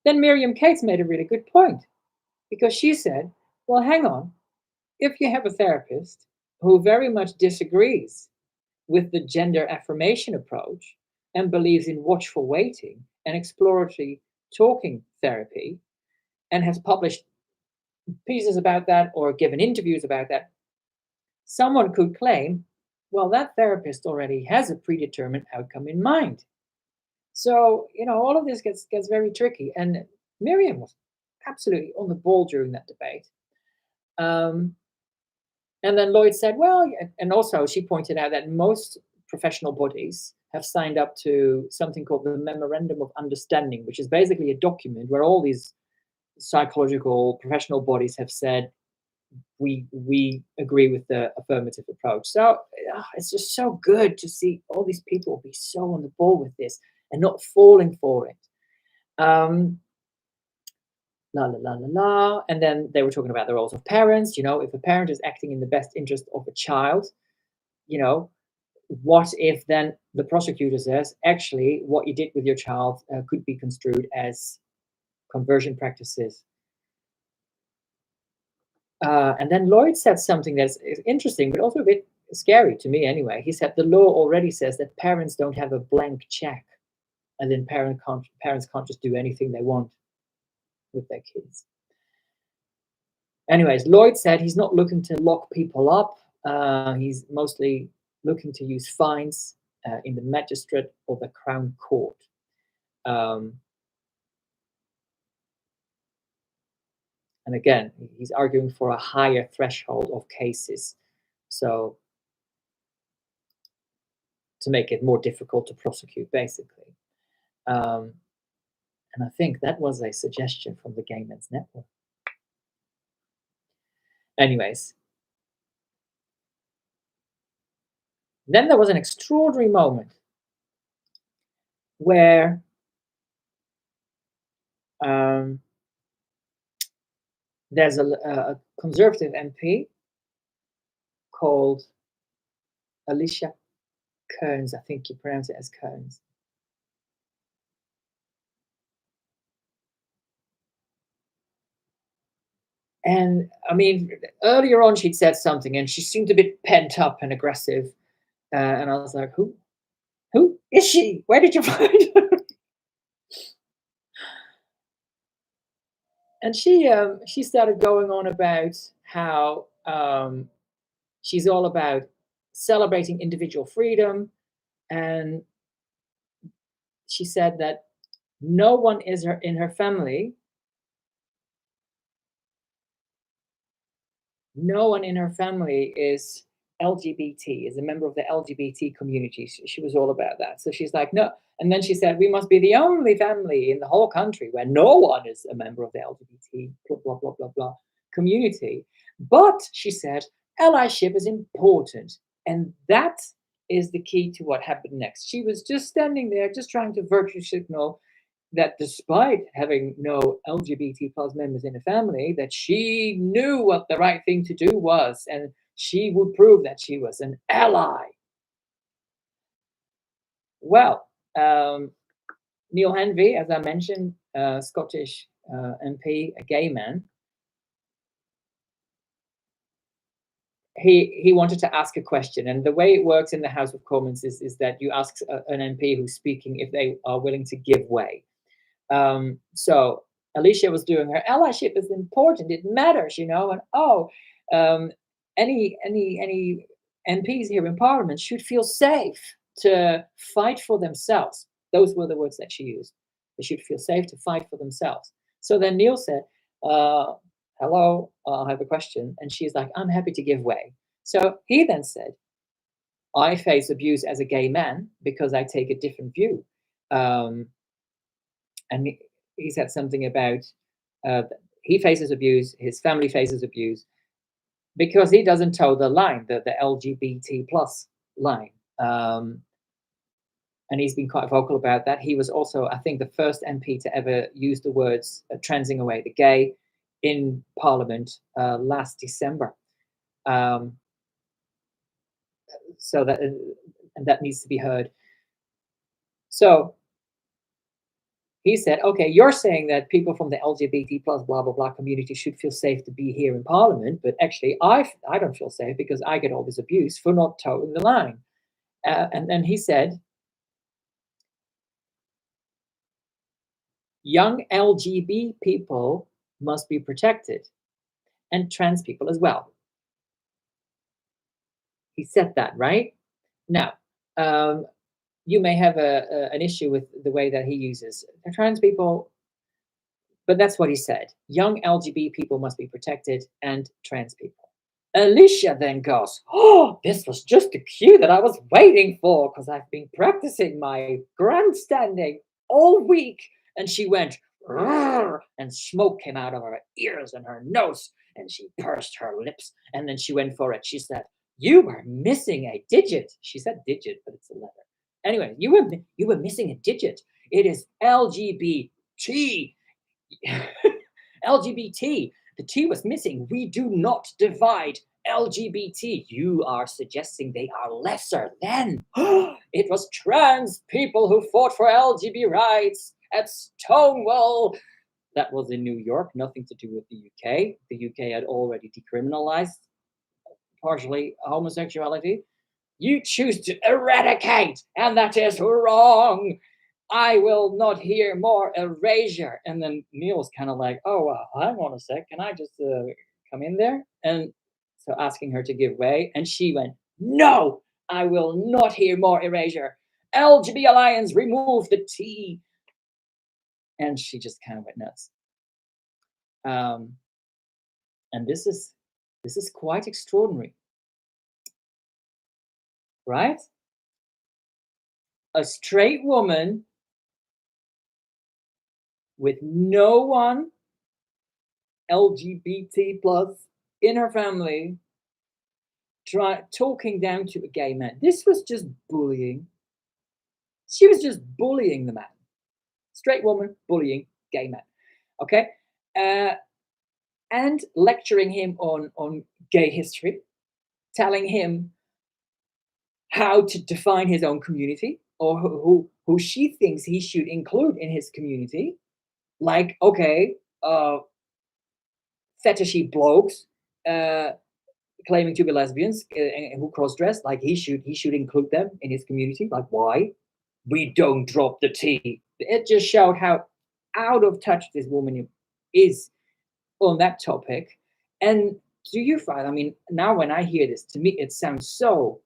Then Miriam Cates made a really good point, because she said, well, hang on. If you have a therapist who very much disagrees with the gender affirmation approach and believes in watchful waiting and exploratory talking therapy and has published pieces about that or given interviews about that, someone could claim, well, that therapist already has a predetermined outcome in mind. So, you know, all of this gets very tricky. And Miriam was absolutely on the ball during that debate. And then Lloyd said, well, and also she pointed out that most professional bodies have signed up to something called the Memorandum of Understanding, which is basically a document where all these psychological professional bodies have said, we agree with the affirmative approach. So it's just so good to see all these people be so on the ball with this and not falling for it. La la la la la. And then they were talking about the roles of parents. You know, if a parent is acting in the best interest of a child, you know, what if then the prosecutor says, actually, what you did with your child could be construed as conversion practices? And then Lloyd said something that's interesting, but also a bit scary to me anyway. He said the law already says that parents don't have a blank check, and then parents can't just do anything they want with their kids. Anyways, Lloyd said he's not looking to lock people up. He's mostly looking to use fines in the magistrate or the Crown Court. And again, he's arguing for a higher threshold of cases, so to make it more difficult to prosecute, basically. And I think that was a suggestion from the Gay Men's Network. Anyways, then there was an extraordinary moment where there's a Conservative MP called Alicia Kearns, I think you pronounce it as Kearns. And I mean, earlier on she'd said something and she seemed a bit pent up and aggressive. And I was like, who is she? Where did you find her? And she started going on about how she's all about celebrating individual freedom. And she said that no one in her family is LGBT, is a member of the LGBT community. She was all about that. So she's like, no. And then she said, we must be the only family in the whole country where no one is a member of the LGBT, blah, blah, blah, blah, blah, community. But she said allyship is important. And that is the key to what happened next. She was just standing there, just trying to virtue signal that despite having no LGBT plus members in the family, that she knew what the right thing to do was, and she would prove that she was an ally. Well, Neil Henvey, as I mentioned, Scottish MP, a gay man, he wanted to ask a question, and the way it works in the House of Commons is that you ask an MP who's speaking if they are willing to give way. So Alicia was doing her allyship is important. It matters, you know. And um, any MPs here in Parliament should feel safe to fight for themselves. Those were the words that she used. They should feel safe to fight for themselves. So then Neil said, "Hello, I have a question," and she's like, "I'm happy to give way." So he then said, "I face abuse as a gay man because I take a different view." Um, and he said something about uh, he faces abuse, his family faces abuse because he doesn't toe the line, the LGBT plus line. And he's been quite vocal about that. He was also, I think, the first MP to ever use the words "transing away the gay" in Parliament last December. Um, so that and that needs to be heard. So he said, okay, you're saying that people from the LGBT plus blah blah blah community should feel safe to be here in Parliament, but actually, I don't feel safe because I get all this abuse for not toeing the line. And then he said, young LGBT people must be protected, and trans people as well. He said that, right? Now, um, you may have an issue with the way that he uses trans people, but that's what he said. Young LGBT people must be protected, and trans people. Alicia then goes, "Oh, this was just the cue that I was waiting for because I've been practicing my grandstanding all week." And she went, "Rrr," and smoke came out of her ears and her nose, and she pursed her lips. And then she went for it. She said, "You were missing a digit." She said digit, but it's a letter. Anyway, you were missing a digit. It is LGBT. LGBT. The T was missing. We do not divide LGBT. You are suggesting they are lesser than. It was trans people who fought for LGBT rights at Stonewall. That was in New York, nothing to do with the UK. The UK had already decriminalized partially homosexuality. You choose to eradicate, and that is wrong. I will not hear more erasure. And then Neil's kind of like, oh, hang on a sec. Can I just come in there? And so asking her to give way. And she went, no, I will not hear more erasure. LGB Alliance, remove the T. And she just kind of went nuts. Um, and this is quite extraordinary, right? A straight woman with no one LGBT plus in her family talking down to a gay man. This was just bullying. She was just bullying the man. Straight woman bullying gay man. Okay, and lecturing him on gay history, telling him how to define his own community or who she thinks he should include in his community. Like, okay, fetishy blokes claiming to be lesbians and who cross dress, like he should include them in his community. Like, why? We don't drop the T. It just showed how out of touch this woman is on that topic. And do you find? I mean, now when I hear this, to me it sounds so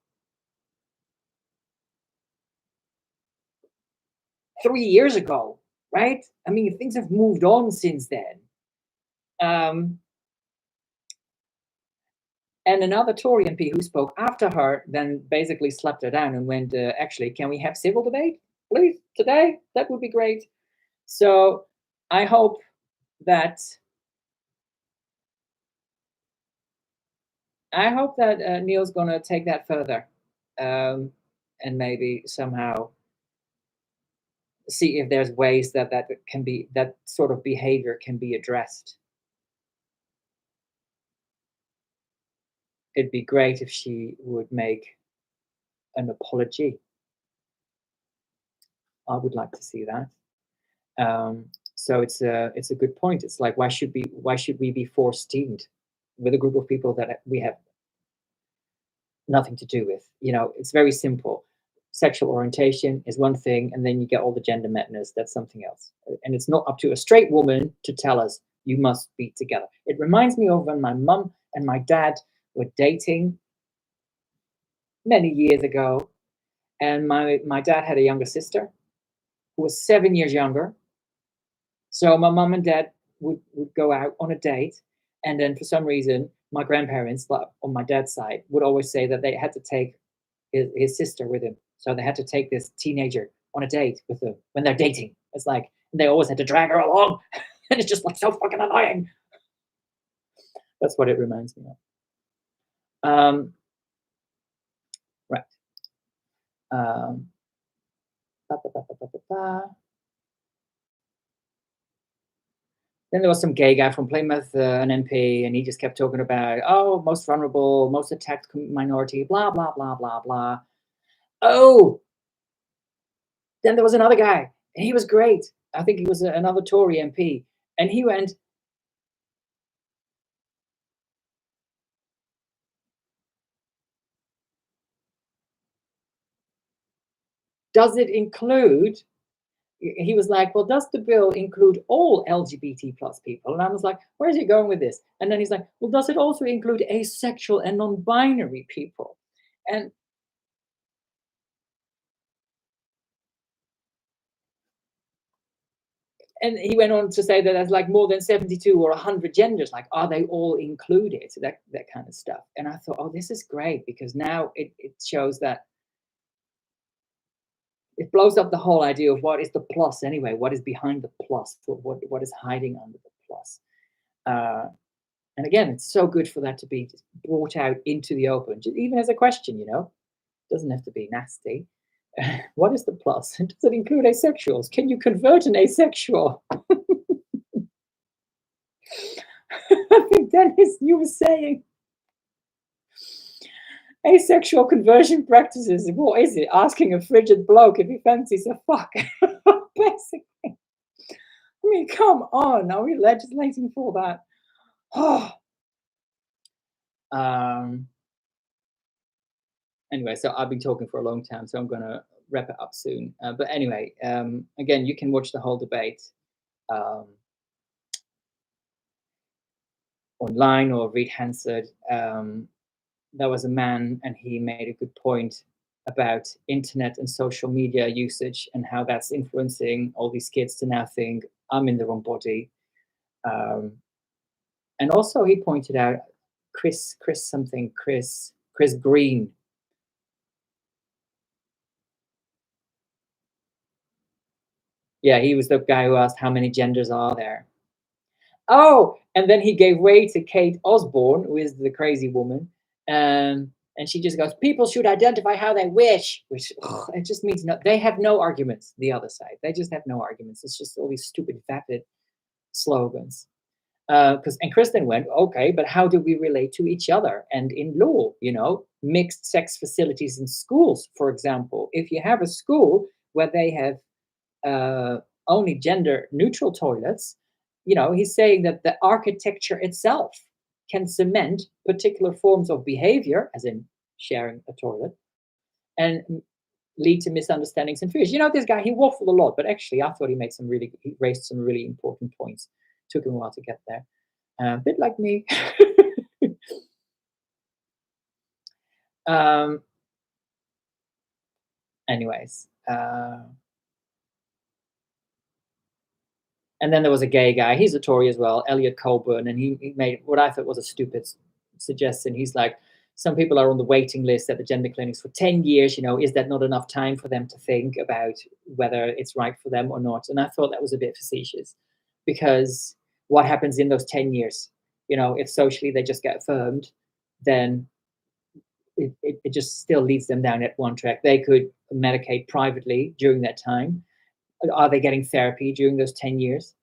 3 years ago, right? I mean, things have moved on since then. Um, And another Tory MP who spoke after her then basically slapped her down and went, actually, can we have civil debate, please, today? That would be great. So I hope that I hope that Neil's going to take that further, um, and maybe somehow see if there's ways that that sort of behavior can be addressed. It'd be great if she would make an apology. I would like to see that. So it's a good point. It's like why should we be forced teamed with a group of people that we have nothing to do with? It's very simple. Sexual orientation is one thing, and then you get all the gender madness. That's something else. And it's not up to a straight woman to tell us you must be together. It reminds me of when my mum and my dad were dating many years ago, and my dad had a younger sister who was 7 years younger. So my mum and dad would go out on a date, and then for some reason, my grandparents, like on my dad's side, would always say that they had to take his sister with him. So they had to take this teenager on a date with them when they're dating. It's like and they always had to drag her along, and it's just like so fucking annoying. That's what it reminds me of. Right. Um, ba, ba, ba, ba, ba, ba, ba. Then there was some gay guy from Plymouth, an MP, and he just kept talking about, oh, most vulnerable, most attacked minority, blah, blah, blah, blah, blah. Oh, then there was another guy, and he was great. I think he was another Tory MP. And he went, does it include, he was like, well, does the bill include all LGBT plus people? And I was like, where is he going with this? And then he's like, well, does it also include asexual and non-binary people? And and he went on to say that there's like more than 72 or 100 genders. Like, are they all included? That kind of stuff. And I thought, oh, this is great, because now it shows that it blows up the whole idea of what is the plus anyway, what is behind the plus, what is hiding under the plus. Uh, and again, it's so good for that to be brought out into the open, even as a question. It doesn't have to be nasty. What is the plus? Does it include asexuals? Can you convert an asexual? I think Dennis, you were saying asexual conversion practices. What is it? Asking a frigid bloke if he fancies a fuck. Basically. I mean, come on. Are we legislating for that? Oh. Anyway, so I've been talking for a long time, so I'm going to wrap it up soon. But anyway, again, you can watch the whole debate online or read Hansard. There was a man, and he made a good point about internet and social media usage and how that's influencing all these kids to now think I'm in the wrong body. And also he pointed out Chris Green. Yeah, he was the guy who asked how many genders are there. Oh, and then he gave way to Kate Osborne, who is the crazy woman. And she just goes, people should identify how they wish, which it just means no, they have no arguments, the other side. They just have no arguments. It's just all these stupid, vapid slogans. And Kristen went, okay, but how do we relate to each other? And in law, mixed sex facilities in schools, for example, if you have a school where they have only gender neutral toilets, he's saying that the architecture itself can cement particular forms of behavior, as in sharing a toilet, and lead to misunderstandings and fears. This guy, he waffled a lot, but actually I thought he raised some really important points. Took him a while to get there. A bit like me. Anyways. And then there was a gay guy. He's a Tory as well, Elliot Colburn, and he made what I thought was a stupid suggestion. He's like, some people are on the waiting list at the gender clinics for 10 years. Is that not enough time for them to think about whether it's right for them or not? And I thought that was a bit facetious, because what happens in those 10 years? If socially they just get affirmed, then it just still leads them down that one track. They could medicate privately during that time. Are they getting therapy during those 10 years?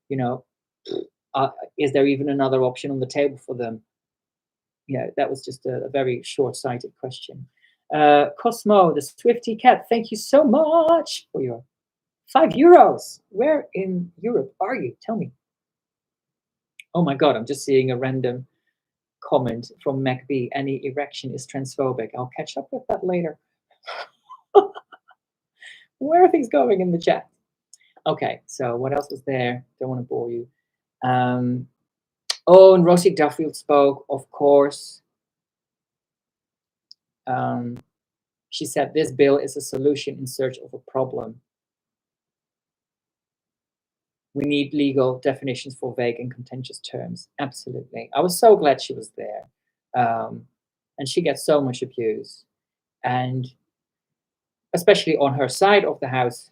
Is there even another option on the table for them? That was just a very short-sighted question. Cosmo, the Swifty cat, thank you so much for your €5. Where in Europe are you? Tell me. Oh my God, I'm just seeing a random comment from MacB. Any erection is transphobic. I'll catch up with that later. Where are things going in the chat? Okay, so what else was there? Don't want to bore you. And Rosie Duffield spoke, of course. She said, this bill is a solution in search of a problem. We need legal definitions for vague and contentious terms. Absolutely. I was so glad she was there. And she gets so much abuse. And especially on her side of the house,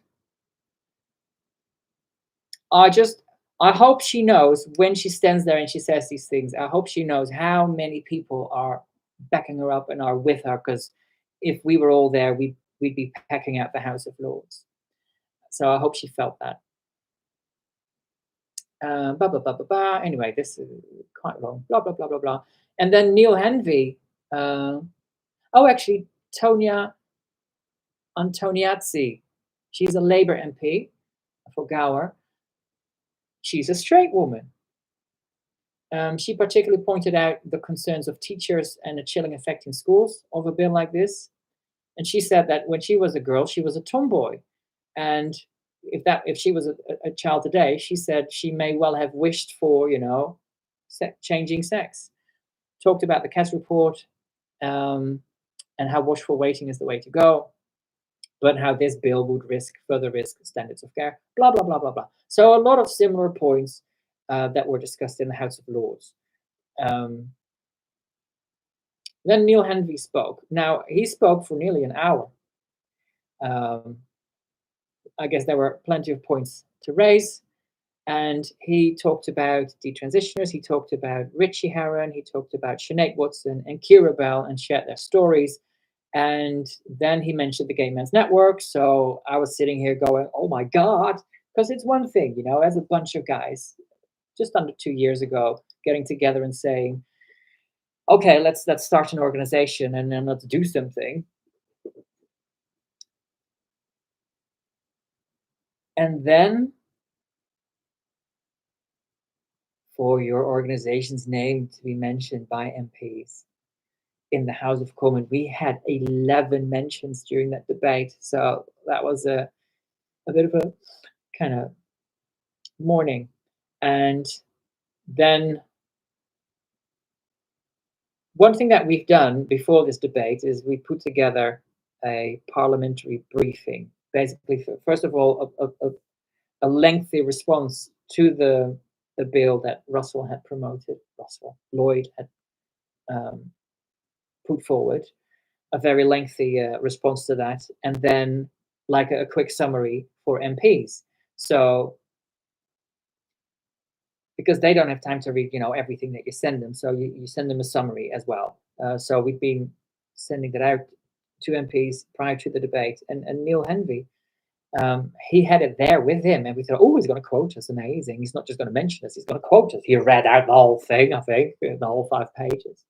I hope she knows when she stands there and she says these things, I hope she knows how many people are backing her up and are with her, because if we were all there, we'd be packing out the House of Lords. So I hope she felt that. Anyway, this is quite long. Blah, blah, blah, blah, blah. And then Neil Henvey. Actually, Tonia Antoniazzi. She's a Labour MP for Gower. She's a straight woman. She particularly pointed out the concerns of teachers and the chilling effect in schools of a bill like this. And she said that when she was a girl, she was a tomboy. And if she was a child today, she said she may well have wished for, changing sex. Talked about the Cass report and how watchful waiting is the way to go, but how this bill would further risk standards of care, blah, blah, blah, blah, blah. So a lot of similar points that were discussed in the House of Lords. Then Neil Henvey spoke. Now, he spoke for nearly an hour. I guess there were plenty of points to raise. And he talked about detransitioners. He talked about Richie Herron. He talked about Sinead Watson and Kira Bell and shared their stories. And then he mentioned the Gay Men's Network. So I was sitting here going, oh my God, because it's one thing, as a bunch of guys just under 2 years ago, getting together and saying, okay, let's start an organization and then let's do something. And then for your organization's name to be mentioned by MPs in the House of Commons, we had 11 mentions during that debate. So that was a bit of a kind of morning. And then one thing that we've done before this debate is we put together a parliamentary briefing. Basically, first of all, a lengthy response to the bill that Russell had promoted, Lloyd had put forward, a very lengthy response to that, and then like a quick summary for MPs. So, because they don't have time to read, everything that you send them, so you send them a summary as well. So we've been sending that out to MPs prior to the debate, and Neil Henvey, he had it there with him, and we thought, oh, he's going to quote us, amazing. He's not just going to mention us, he's going to quote us. He read out the whole thing, I think, the whole 5 pages.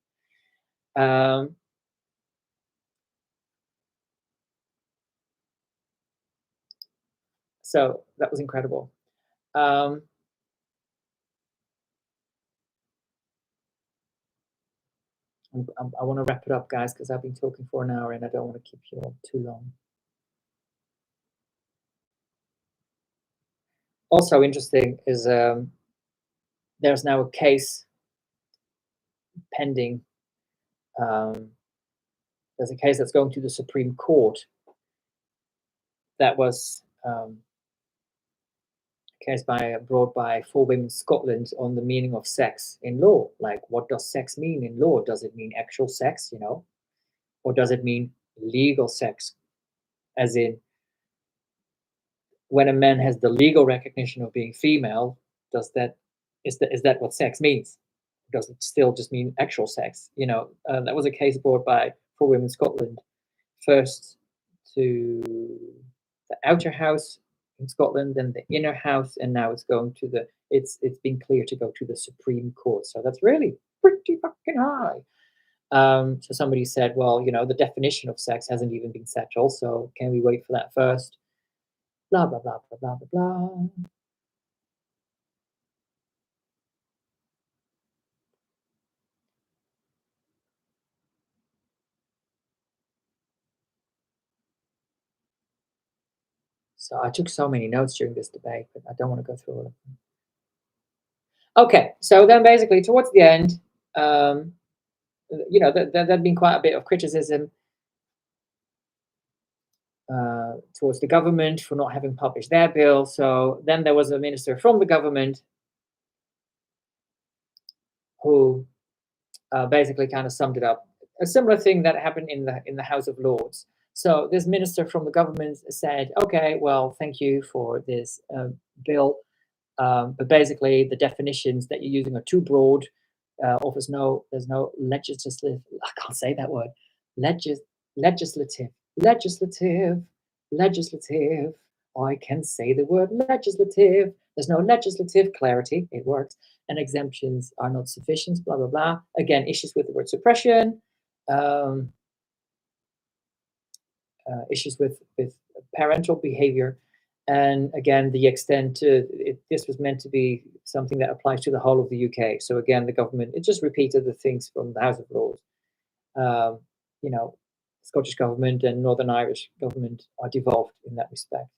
So that was incredible. I want to wrap it up, guys, because I've been talking for an hour and I don't want to keep you all too long. Also interesting is there's now a case pending. There's a case that's going to the Supreme Court that was a case brought by 4 Women Scotland on the meaning of sex in law. Like, what does sex mean in law? Does it mean actual sex, or does it mean legal sex? As in, when a man has the legal recognition of being female, is that what sex means? does it still just mean actual sex? That was a case brought by For Women Scotland, first to the outer house in Scotland, then the inner house, and now it's going to it's been clear to go to the Supreme Court. So that's really pretty fucking high. So somebody said, well, the definition of sex hasn't even been settled, so can we wait for that first? Blah blah blah blah blah blah blah. So I took so many notes during this debate, but I don't want to go through all of them. Okay, so then basically towards the end, there'd been quite a bit of criticism towards the government for not having published their bill. So then there was a minister from the government who basically kind of summed it up. A similar thing that happened in the House of Lords. So this minister from the government said, "Okay, well, thank you for this bill, but basically the definitions that you're using are too broad. There's no legislative. I can't say that word. Legislative, legislative, legislative. I can say the word legislative. There's no legislative clarity. It works, and exemptions are not sufficient. Blah blah blah. Again, issues with the word suppression, issues with parental behavior, and again, the extent to this was meant to be something that applies to the whole of the UK. So again, the government it just repeated the things from the House of Lords. Scottish government and Northern Irish government are devolved in that respect.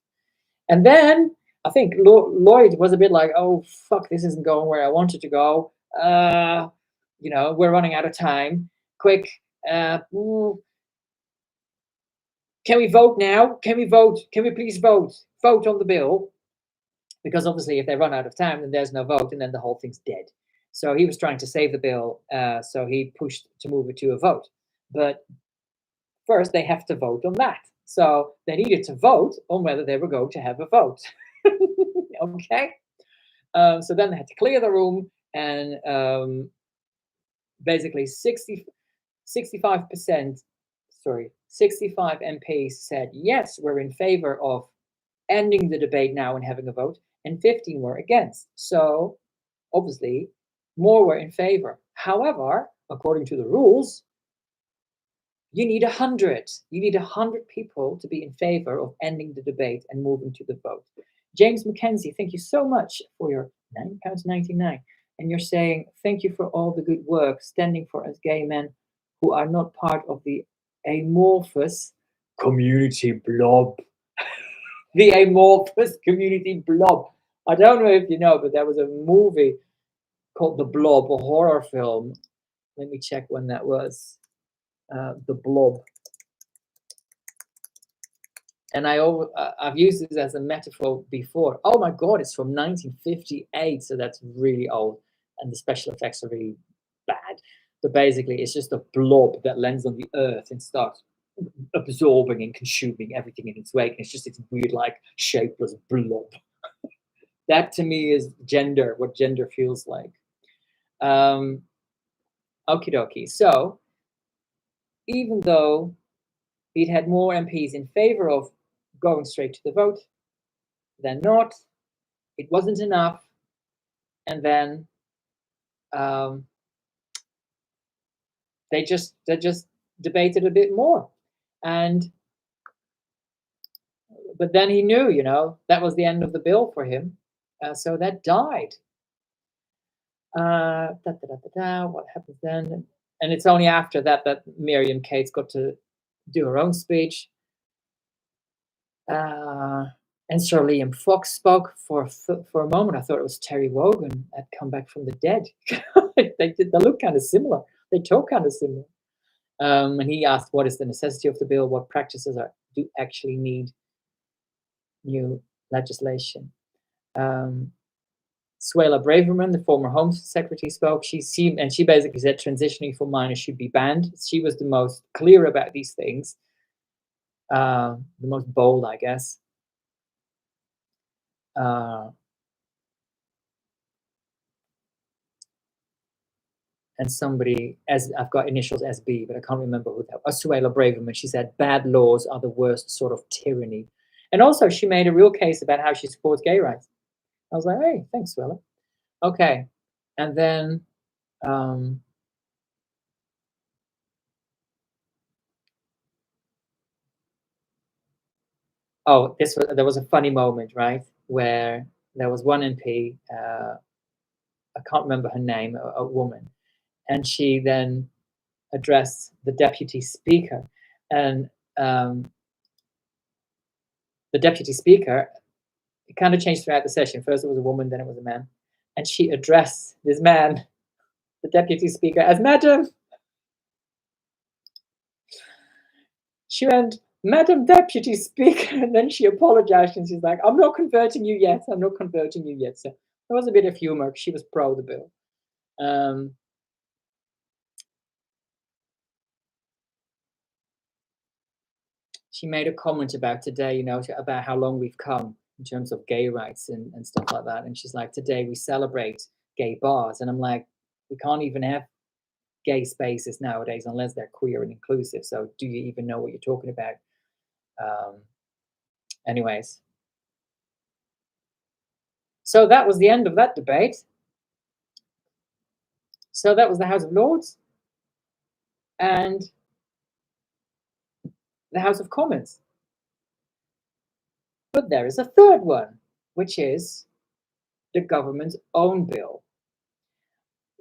And then I think Lloyd was a bit like, "Oh fuck, this isn't going where I wanted to go. We're running out of time. Quick, can we vote now? Can we vote? Can we please vote? Vote on the bill." Because obviously, if they run out of time, then there's no vote, and then the whole thing's dead. So he was trying to save the bill, so he pushed to move it to a vote. But first, they have to vote on that. So they needed to vote on whether they were going to have a vote. Okay. So then they had to clear the room, and basically 65 MPs said, yes, we're in favor of ending the debate now and having a vote, and 15 were against. So obviously, more were in favor. However, according to the rules, you need 100. You need 100 people to be in favor of ending the debate and moving to the vote. James McKenzie, thank you so much for your £9.99. And you're saying, thank you for all the good work standing for us gay men who are not part of the amorphous community blob. The amorphous community blob. I don't know if you know, but there was a movie called The Blob, a horror film. Let me check when that was. The Blob. And I've used this as a metaphor before. Oh my God, it's from 1958, so that's really old, and the special effects are really bad. But basically, it's just a blob that lands on the earth and starts absorbing and consuming everything in its wake. And it's just this weird, like, shapeless blob. That to me is gender, what gender feels like. Okie dokie. So even though he'd had more MPs in favor of going straight to the vote than not, it wasn't enough. And then they just debated a bit more. But then he knew, that was the end of the bill for him. So that died. What happens then? And it's only after that Miriam Cates got to do her own speech. And Sir Liam Fox spoke for a moment. I thought it was Terry Wogan had come back from the dead. They look kind of similar. They talk kind of similar. And he asked, what is the necessity of the bill? What practices do actually need new legislation? Suella Braverman, the former Home Secretary, spoke. She basically said transitioning for minors should be banned. She was the most clear about these things, the most bold, I guess. and somebody, as I've got initials SB, but I can't remember who that was, Suela Braverman, she said, bad laws are the worst sort of tyranny. And also she made a real case about how she supports gay rights. I was like, hey, thanks, Suela. Okay. And then, um, oh, there was a funny moment, right? Where there was one MP, I can't remember her name, a woman, and she then addressed the deputy speaker. And the deputy speaker, it kind of changed throughout the session. First it was a woman, then it was a man. And she addressed this man, the deputy speaker, as Madam. She went, Madam Deputy Speaker, and then she apologized and she's like, I'm not converting you yet. I'm not converting you yet. So there was a bit of humor. She was pro the bill. She made a comment about today, about how long we've come in terms of gay rights and stuff like that. And she's like, today we celebrate gay bars. And I'm like, we can't even have gay spaces nowadays unless they're queer and inclusive. So do you even know what you're talking about? Anyways. So that was the end of that debate. So that was the House of Lords and the House of Commons. But there is a third one, which is the government's own bill.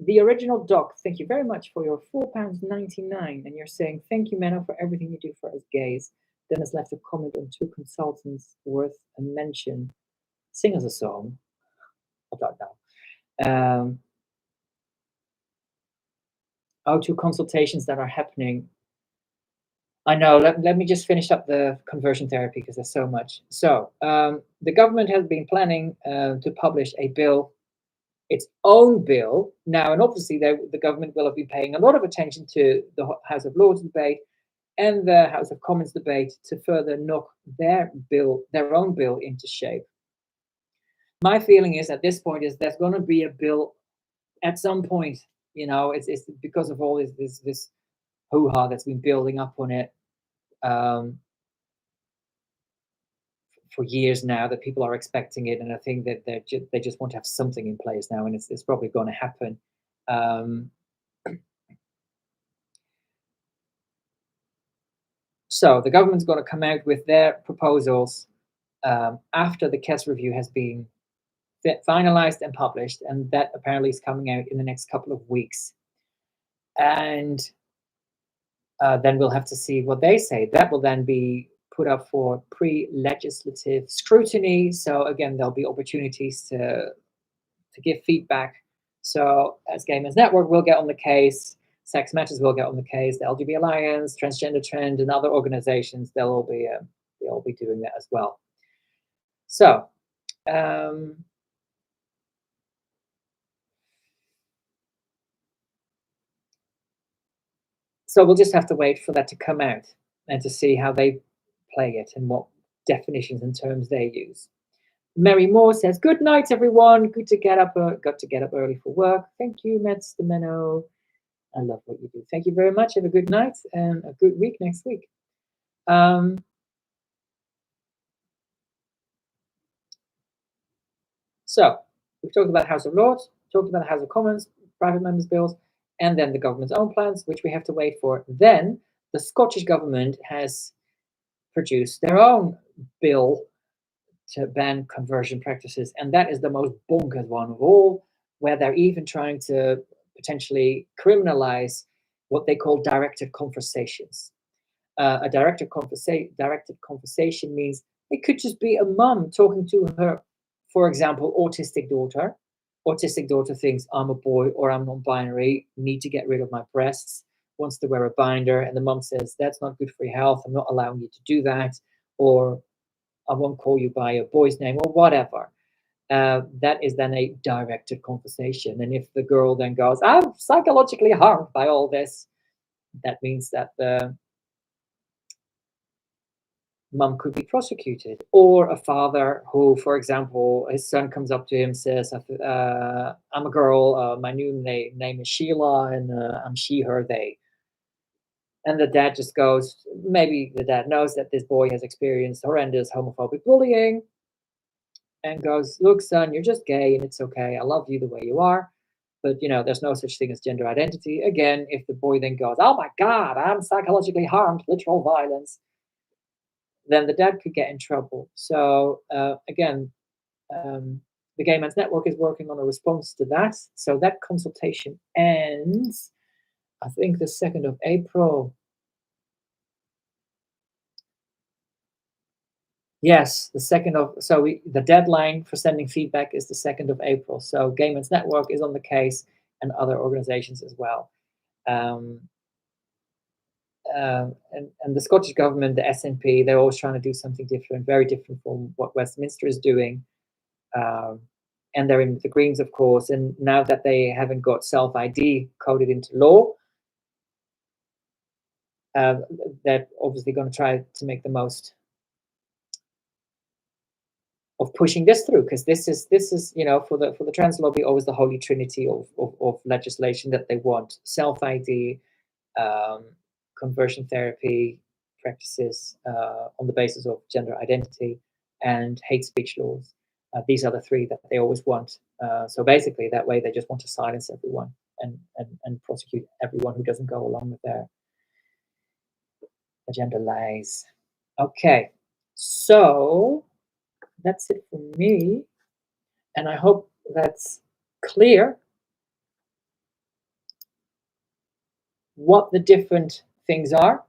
The original doc, thank you very much for your £4.99. And you're saying, thank you, Menno, for everything you do for us gays. Dennis left a comment on 2 consultants worth a mention. Sing us a song. I don't know. 2 consultations that are happening. I know, let me just finish up the conversion therapy because there's so much. So the government has been planning to publish a bill, its own bill now, and obviously the government will have been paying a lot of attention to the House of Lords debate and the House of Commons debate to further knock their own bill into shape. My feeling is at this point is there's going to be a bill at some point. It's because of all this hoo-ha that's been building up on it for years now, that people are expecting it, and I think that they just want to have something in place now, and it's probably going to happen. So the government's going to come out with their proposals after the KES review has been finalized and published, and that apparently is coming out in the next couple of weeks. And then we'll have to see what they say. That will then be put up for pre-legislative scrutiny. So again, there'll be opportunities to give feedback. So as Gay Men's Network will get on the case, Sex Matters will get on the case, the LGBT Alliance, Transgender Trend, and other organizations, they'll all be doing that as well. So so we'll just have to wait for that to come out and to see how they play it and what definitions and terms they use. Mary Moore says, good night, everyone. Good to get up. Got to get up early for work. Thank you, Mets the Menno. I love what you do. Thank you very much. Have a good night and a good week next week. So we've talked about House of Lords, talked about the House of Commons, private members' bills, and then the government's own plans, which we have to wait for. Then the Scottish government has produced their own bill to ban conversion practices, and that is the most bonkers one of all, where they're even trying to potentially criminalize what they call directed conversations. A directed conversation means it could just be a mum talking to her, for example, autistic daughter. Autistic daughter thinks, I'm a boy or I'm non-binary, need to get rid of my breasts, wants to wear a binder, and the mum says, that's not good for your health, I'm not allowing you to do that, or I won't call you by a boy's name, or whatever. That is then a directed conversation. And if the girl then goes, I'm psychologically harmed by all this, that means that mum could be prosecuted. Or a father who, for example, his son comes up to him, says, I'm a girl, my new name is Sheila, and I'm she, her, they. And the dad just goes, maybe the dad knows that this boy has experienced horrendous homophobic bullying, and goes, look, son, you're just gay and it's okay. I love you the way you are. But, there's no such thing as gender identity. Again, if the boy then goes, oh my God, I'm psychologically harmed, literal violence, then the dad could get in trouble. So, again, the Gay Men's Network is working on a response to that. So that consultation ends, I think, the 2nd of April. Yes, the 2nd of, so the deadline for sending feedback is the 2nd of April. So Gay Men's Network is on the case, and other organizations as well. And the Scottish government, the SNP, they're always trying to do something different, very different from what Westminster is doing. And they're in with the Greens, of course. And now that they haven't got self-ID coded into law, they're obviously going to try to make the most of pushing this through, because this is for the trans lobby always the holy trinity of legislation that they want: self-ID, conversion therapy practices on the basis of gender identity, and hate speech laws. These are the three that they always want. So basically, that way they just want to silence everyone and prosecute everyone who doesn't go along with their agenda lies. Okay, so that's it for me, and I hope that's clear what the different things are,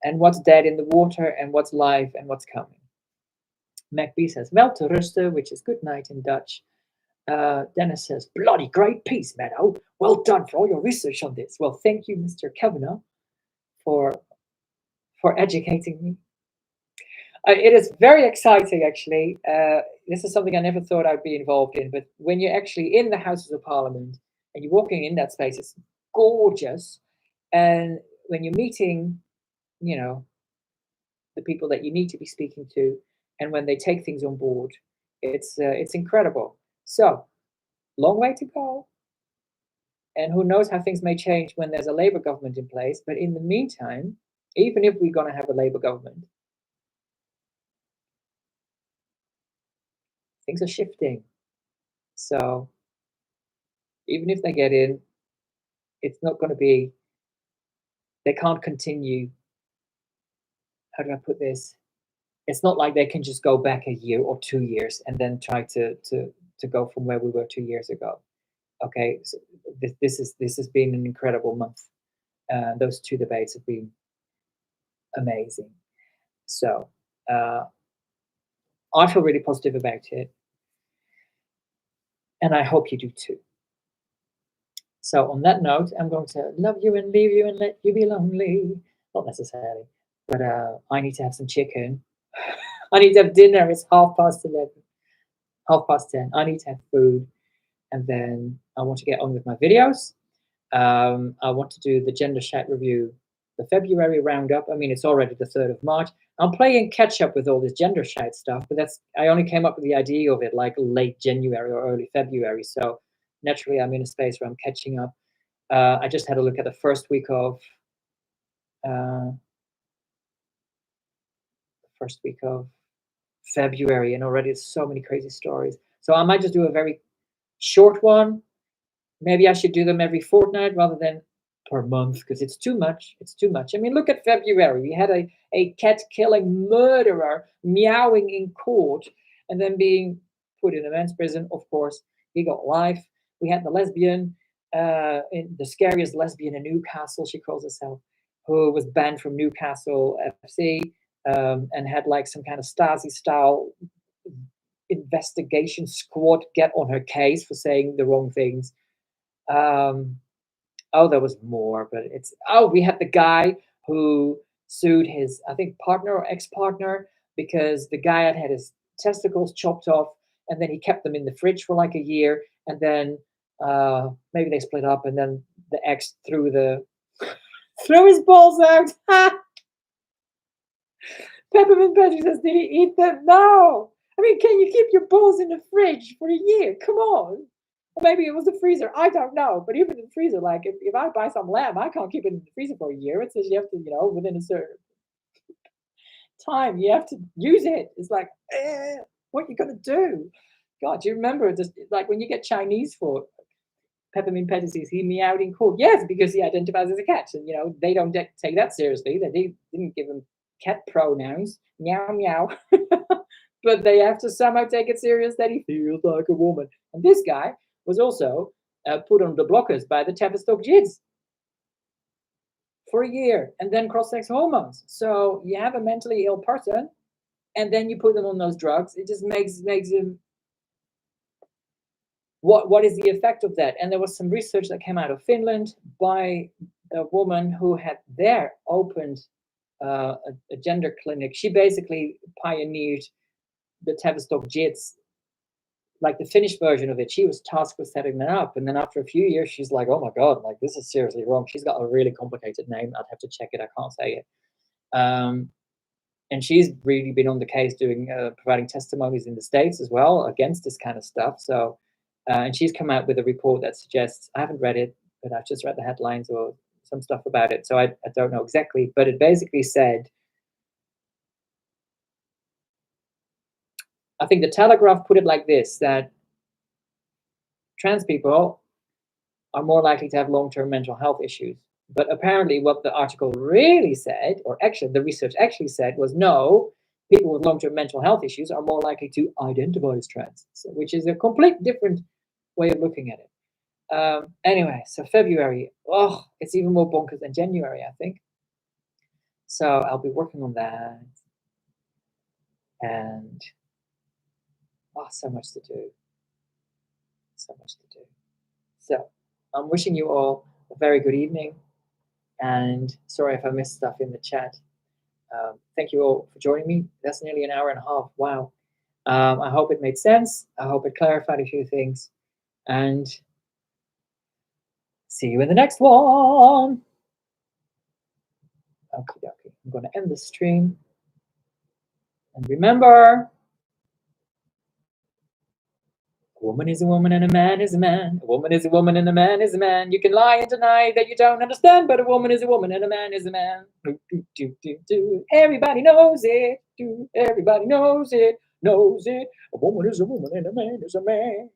and what's dead in the water, and what's live, and what's coming. MacB says, wel te rusten, which is good night in Dutch. Dennis says, bloody great piece, Meadow. Well done for all your research on this. Well, thank you, Mr. Kavanagh, for educating me. It is very exciting, actually. This is something I never thought I'd be involved in, but when you're actually in the Houses of Parliament and you're walking in that space, it's gorgeous. And when you're meeting, the people that you need to be speaking to, and when they take things on board, it's incredible. So, long way to go. And who knows how things may change when there's a Labour government in place. But in the meantime, even if we're going to have a Labour government, things are shifting. So even if they get in, it's not going to be, they can't continue. How do I put this? It's not like they can just go back a year or 2 years and then try to go from where we were 2 years ago. Okay, so this has been an incredible month. Those two debates have been amazing. So I feel really positive about it, and I hope you do too. So on that note, I'm going to love you and leave you and let you be lonely. Not necessarily, but I need to have some chicken. I need to have dinner. It's 11:30, 10:30. I need to have food, and then I want to get on with my videos. I want to do the gender chat review, the February roundup. I mean, it's already the 3rd of March. I'm playing catch up with all this gender chat stuff, but I only came up with the idea of it like late January or early February. So naturally, I'm in a space where I'm catching up. I just had a look at the first week of February, and already it's so many crazy stories. So I might just do a very short one. Maybe I should do them every fortnight rather than per month, because it's too much. It's too much. I mean, look at February. We had a cat-killing murderer meowing in court and then being put in a men's prison. Of course, he got life. We had the lesbian, the scariest lesbian in Newcastle, she calls herself, who was banned from Newcastle FC, and had like some kind of Stasi-style investigation squad get on her case for saying the wrong things. There was more, but we had the guy who sued his, I think, partner or ex-partner, because the guy had his testicles chopped off, and then he kept them in the fridge for like a year, and then maybe they split up, and then the ex threw his balls out. Peppermint Patty says, did he eat them? No. I mean, can you keep your balls in the fridge for a year? Come on. Or maybe it was the freezer. I don't know. But even in the freezer, like if I buy some lamb, I can't keep it in the freezer for a year. It says you have to, within a certain time, you have to use it. It's like, what you gonna do? God, do you remember just like when you get Chinese for Peppermint Patty says he meowed in court? Yes, because he identifies as a cat, and they don't take that seriously. They didn't give him cat pronouns, meow meow, but they have to somehow take it serious that he feels like a woman. And this guy was also put on the blockers by the Tavistock Jids for a year, and then cross-sex hormones. So you have a mentally ill person, and then you put them on those drugs. It just makes him. What is the effect of that? And there was some research that came out of Finland by a woman who had there opened a gender clinic. She basically pioneered the Tavistock Jits, like the Finnish version of it. She was tasked with setting that up. And then after a few years, she's like, oh my God, like this is seriously wrong. She's got a really complicated name. I'd have to check it. I can't say it. And she's really been on the case doing providing testimonies in the States as well against this kind of stuff. So, and she's come out with a report that suggests, I haven't read it, but I've just read the headlines or some stuff about it. So I don't know exactly, but it basically said, I think the Telegraph put it like this, that trans people are more likely to have long-term mental health issues. But apparently what the article really said, or actually the research actually said, was no, people with long-term mental health issues are more likely to identify as trans, which is a complete different way of looking at it. Anyway, so February, it's even more bonkers than January, I think. So I'll be working on that. And so much to do. So much to do. So I'm wishing you all a very good evening. And sorry if I missed stuff in the chat. Thank you all for joining me. That's nearly an hour and a half. Wow. I hope it made sense. I hope it clarified a few things. And see you in the next one. Okie dokie. I'm going to end the stream. And remember, a woman is a woman and a man is a man. A woman is a woman and a man is a man. You can lie and deny that you don't understand, but a woman is a woman and a man is a man. Everybody knows it. Everybody knows it. Knows it. A woman is a woman and a man is a man.